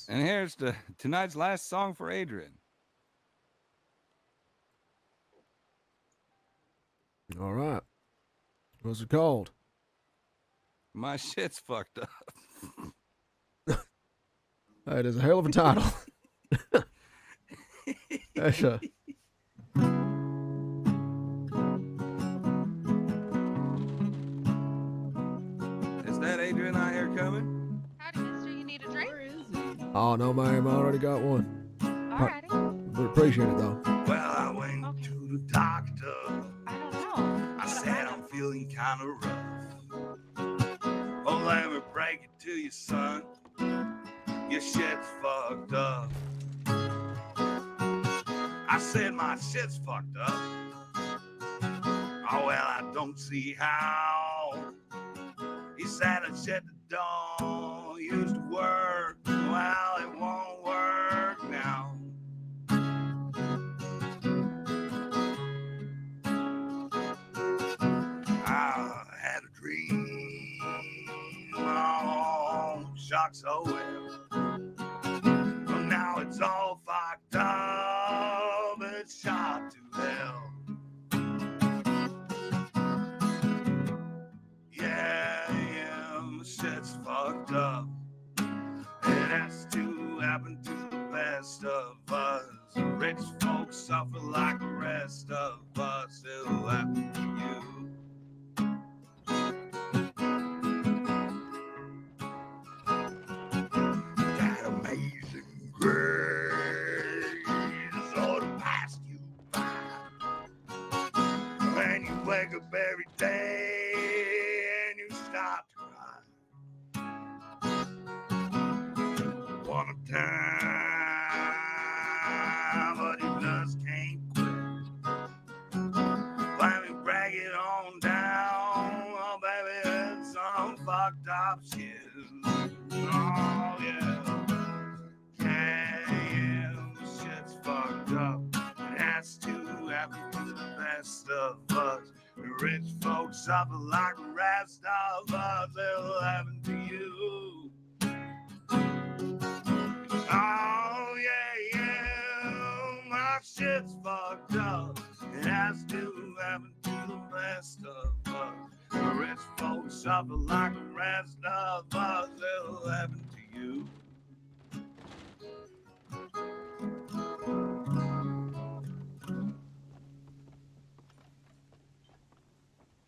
And here's tonight's last song for Adrian. All right. What's it called? My shit's fucked up. That is a hell of a title. That's a... Is that Adrian out here coming? Howdy, mister. You need a drink? Oh, no, ma'am. I already got one. Alrighty. But appreciate it, though. Well, I went to the doctor. I don't know. I said I'm feeling kind of rough. Oh, let me break it to you, son. Your shit's fucked up. I said my shit's fucked up. Oh, well, I don't see how. He said a shit that don't used to work. Well, it won't work now. I had a dream. Oh, shocks, oh well. Well, now it's all fucked up. It's shot to hell. Yeah, my shit's fucked up. It has to happen to the best of us. Rich folks suffer like the rest of us. It'll happen to you. That amazing grace ought to pass you by. When you wake up every day and you start to cry. One time, but you just can't quit. Let me drag it on down. Oh, baby, it's some fucked up shit. Oh, yeah. Yeah, shit's fucked up. It has to happen to the best of us. The rich folks suffer like the rest of us. It'll happen to you. Oh, yeah, my shit's fucked up. It has to happen to the best of us. The rich folks suffer like the rest of us. It'll happen to you.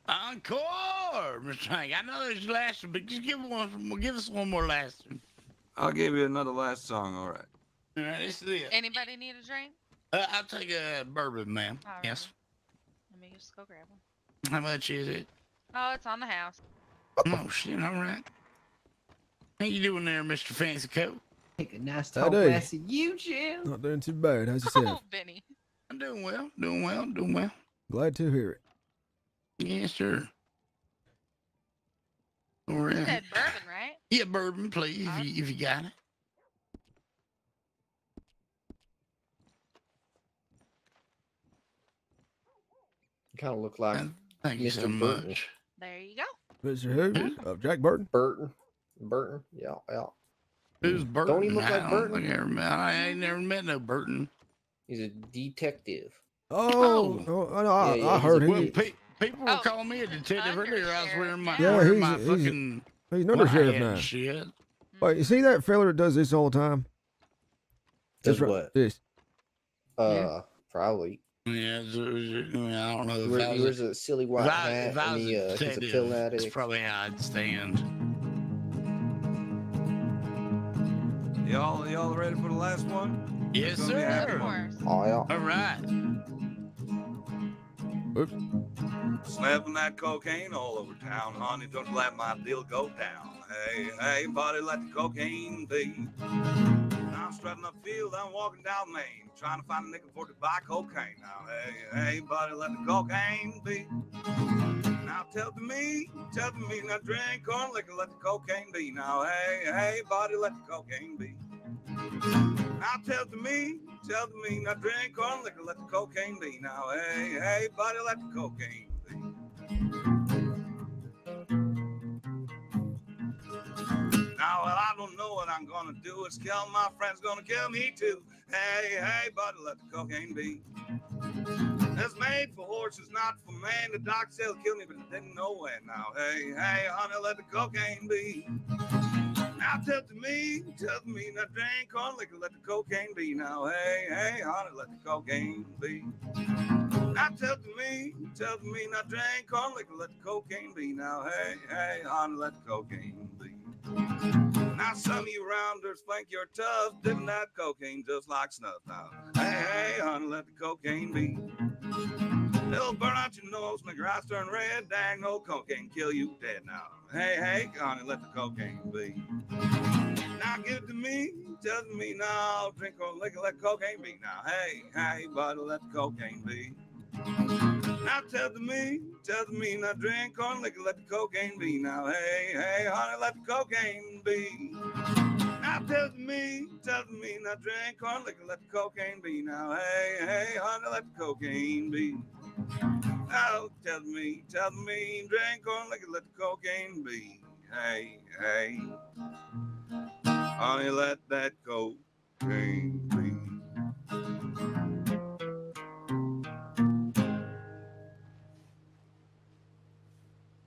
Encore, Mr. Hank. I know there's last one, but just give us one more last one. I'll give you another last song, all right. All right, this is it. Anybody need a drink? I'll take a bourbon, ma'am. All right. Yes. Let me just go grab one. How much is it? Oh, it's on the house. Oh, shit, all right. How you doing there, Mr. Fancy Coat? Take a nice I tall do. glass of you, Jim. Not doing too bad. How's yourself? Oh, Benny. I'm doing well, doing well, doing well. Glad to hear it. Yes, sir. All You right. said bourbon, right? Yeah, bourbon, please, if you got it. Kind of look like Thank you Mr. so Burton. much. There you go. Mr. Who? Jack Burton? Burton. Yeah. Who's Burton? Don't he look like I don't Burton? think I ain't never met no Burton. He's a detective. I heard Well, he. people were calling me a detective earlier. I was wearing my, Yeah, wearing he's- my he's- fucking He's an undersheriff white hat now. and shit. Wait, you see that fella that does this all the time? Does This what? This. Probably. Yeah, I don't know. He If wears, I he was wears a silly white if hat I and was he's a detective, pill that's addict. probably how I'd stand. Y'all ready for the last one? Yes, It's gonna be a sir. happy Of one. course. Oh, yeah. All right. Oops. Slapping that cocaine all over town, honey, don't let my deal go down. Hey, buddy, let the cocaine be. I'm strutting up field, I'm walking down Main, trying to find a nickel for to buy cocaine. Now, hey, buddy, let the cocaine be. Now tell to me, now drink corn liquor, let the cocaine be. Now, hey, buddy, let the cocaine be. Now tell to me, now drink corn liquor, let the cocaine be. Now, hey, buddy, let the cocaine be. Now, well, I don't know what I'm gonna do. It's kill my friend's gonna kill me too. Hey, buddy, let the cocaine be. It's made for horses, not for man. The doc said kill me, but it didn't know it now. Hey, hey, honey, let the cocaine be. Now tell to me, not drink on liquor, let the cocaine be. Now, hey, hey, honey, let the cocaine be. Now tell to me, not drink on liquor, let the cocaine be. Now, hey, hey, honey, let the cocaine be. Now some of you rounders think you're tough, dipping that cocaine just like snuff. Now, hey, hey, honey, let the cocaine be. It'll burn out your nose, make your eyes turn red. Dang, no cocaine, kill you dead now. Hey, hey, honey, let the cocaine be. Now give it to me, tell me now, drink or liquor, let cocaine be. Now, hey, hey, buddy, let the cocaine be. Now tell me, now drink or liquor, let the cocaine be. Now, hey, hey, honey, let the cocaine be. Now tell me, now drink or liquor, let the cocaine be. Now, hey, hey, honey, let the cocaine be. Now tell me, drink or liquor, let the cocaine be. Hey, hey, honey, let that cocaine be.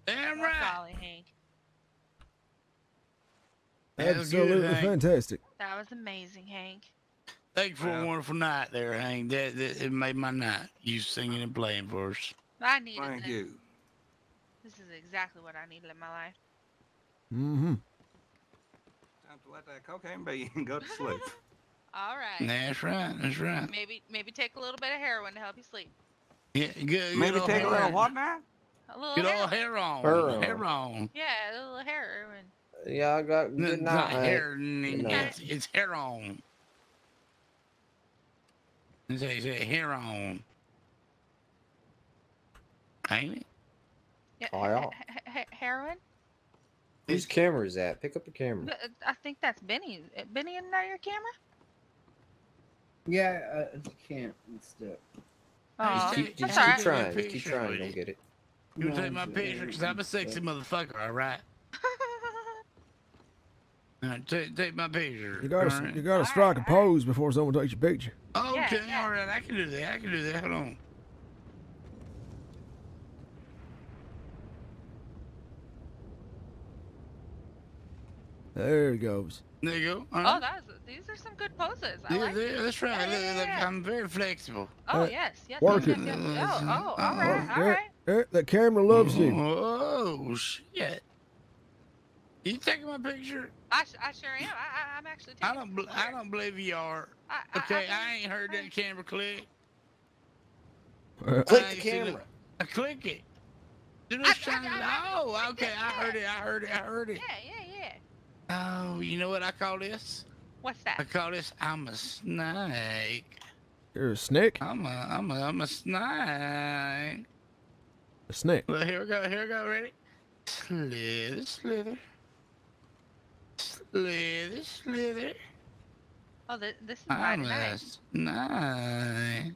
Damn right. Golly, Hank. Absolutely fantastic. That was amazing, Hank. Thank you for a wonderful night there, Hank. That it made my night. You singing and playing for us. I needed Thank this. you. This is exactly what I needed in my life. Mm-hmm. Time to let that cocaine be and go to sleep. All right. That's right. That's right. Maybe take a little bit of heroin to help you sleep. Yeah, good. Maybe good take a little what now? A little Good heroin. old hair on. Heroin. Hair on. Yeah, a little heroin. Yeah, I got No, good it's not night. hair. Good night. It's hair on. It's hair on. Ain't it? Yeah, Oh, yeah. Heroin? Whose camera is that? Pick up the camera. I think that's Benny. Benny, isn't that your camera? Yeah, I can't. It's stuck. Oh, Just that's keep all right. trying. Just keep trying. Don't get it. You want to take my picture? Because I'm a sexy motherfucker, all right? All right, take my picture. You gotta strike a pose before someone takes your picture. Okay, all right, I can do that. Hold on. There it goes. There you go. Oh, these are some good poses. I like it. That's right. Look, I'm very flexible. Oh, yes. Work yes, it. yes, yes. Oh, all right. That camera loves you. Oh, shit. You taking my picture? I sure am. I'm actually taking I don't believe you are. Okay, I ain't heard that camera click. Click the camera. Click it. Do this trying to. Oh, okay. I heard it. Yeah. Oh, you know what I call this? What's that? I call this I'm a snake. You're a snake? I'm a snake. A snake. Well, here we go. Ready? Slither. Oh, this is I'm mighty a nice. snake.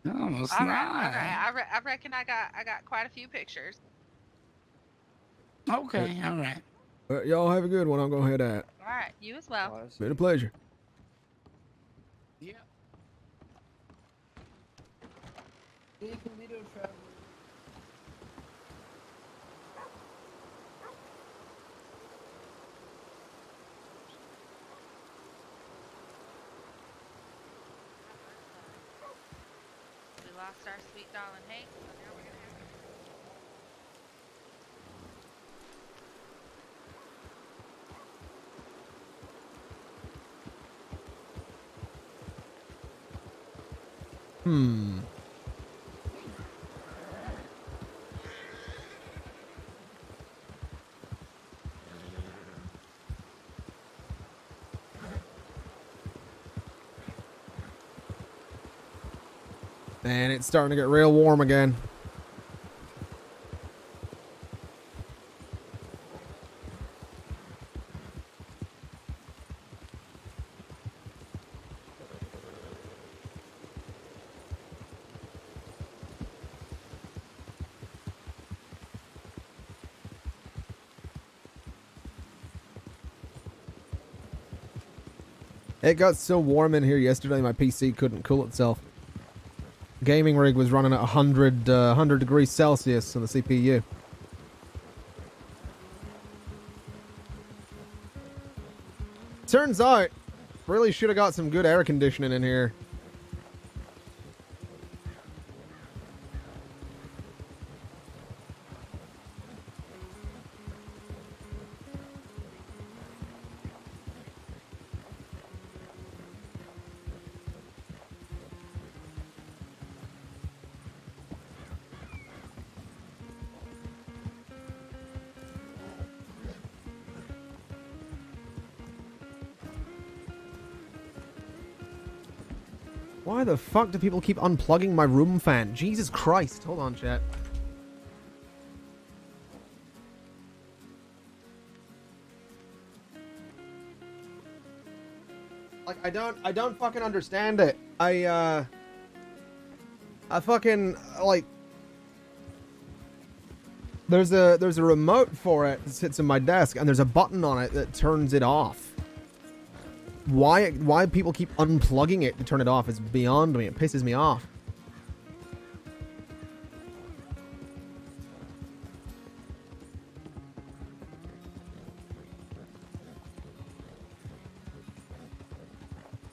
I'm a snake. All right. I reckon I got quite a few pictures. Okay, all right. Y'all have a good one. I'm gonna head out. All right, you as well. Been a pleasure. Yeah. We lost our sweet darling Hank, so now we're gonna have to. And it's starting to get real warm again. It got so warm in here yesterday, my PC couldn't cool itself. Gaming rig was running at 100 degrees Celsius on the CPU. Turns out, really should have got some good air conditioning in here. Why the fuck do people keep unplugging my room fan? Jesus Christ. Hold on, chat. Like, I don't fucking understand it. I fucking, like... There's a remote for it that sits in my desk, and there's a button on it that turns it off. Why people keep unplugging it to turn it off is beyond me. It pisses me off.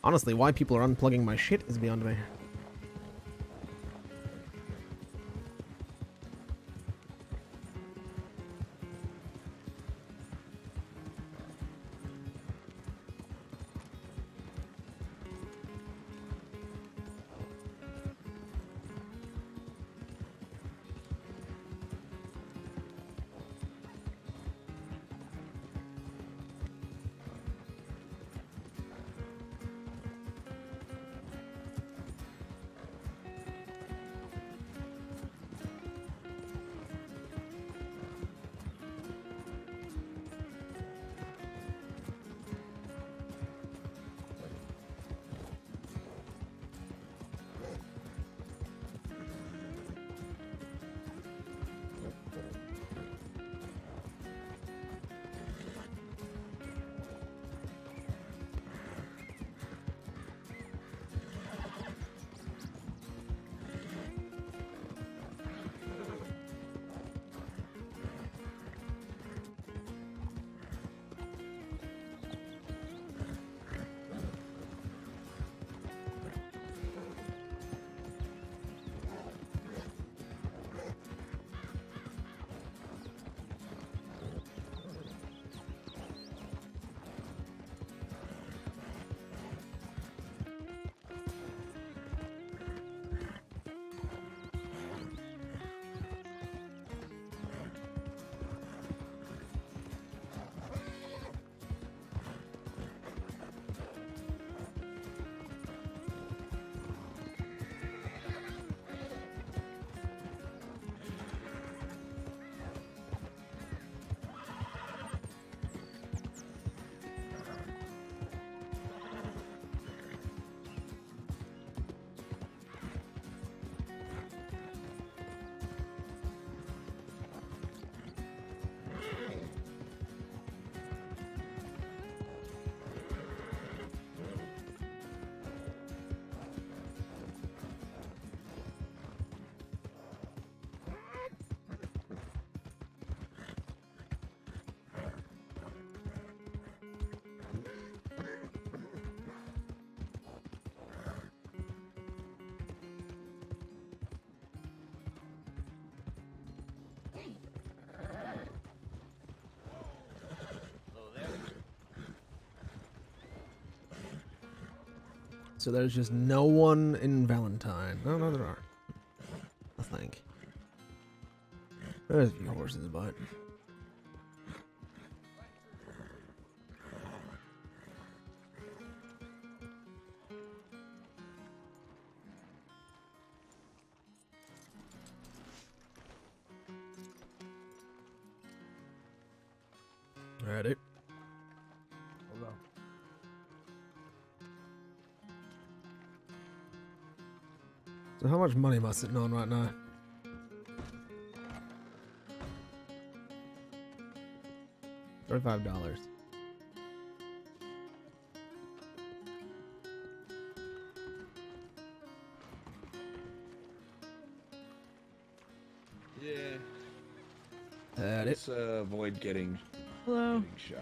Honestly, why people are unplugging my shit is beyond me. So there's just no one in Valentine. No, there aren't. I think. There's a few horses, but... Alright. Hold on. So how much money am I sitting on right now? $35. Yeah. That it. Let's avoid getting Hello. shot.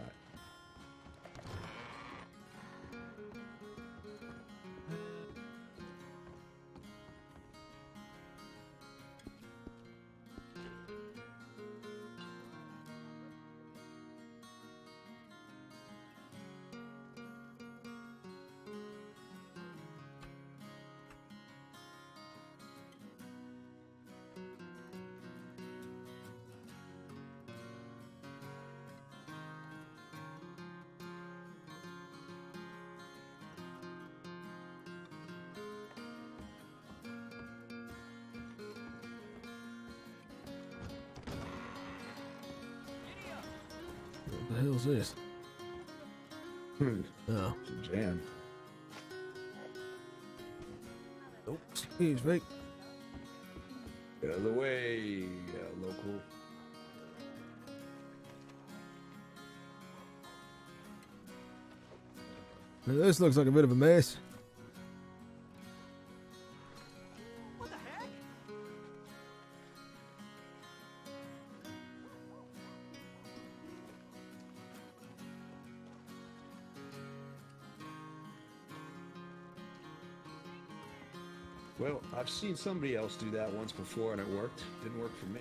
What the hell's this? Oh. It's a jam. Oh, excuse me. Get out of the way, local. Now, this looks like a bit of a mess. What the heck? Well, I've seen somebody else do that once before and it worked. Didn't work for me.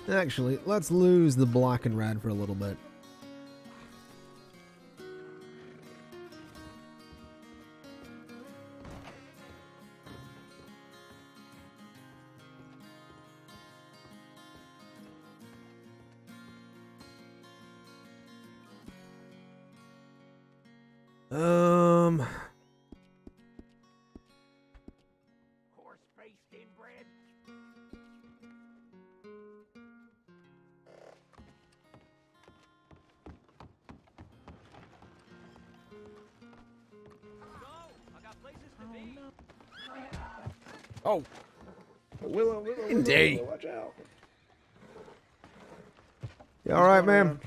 Actually, let's lose the black and red for a little bit. Horse-faced inbred. I got places to be. Oh. Willow, Indeed. watch out. You all right, man?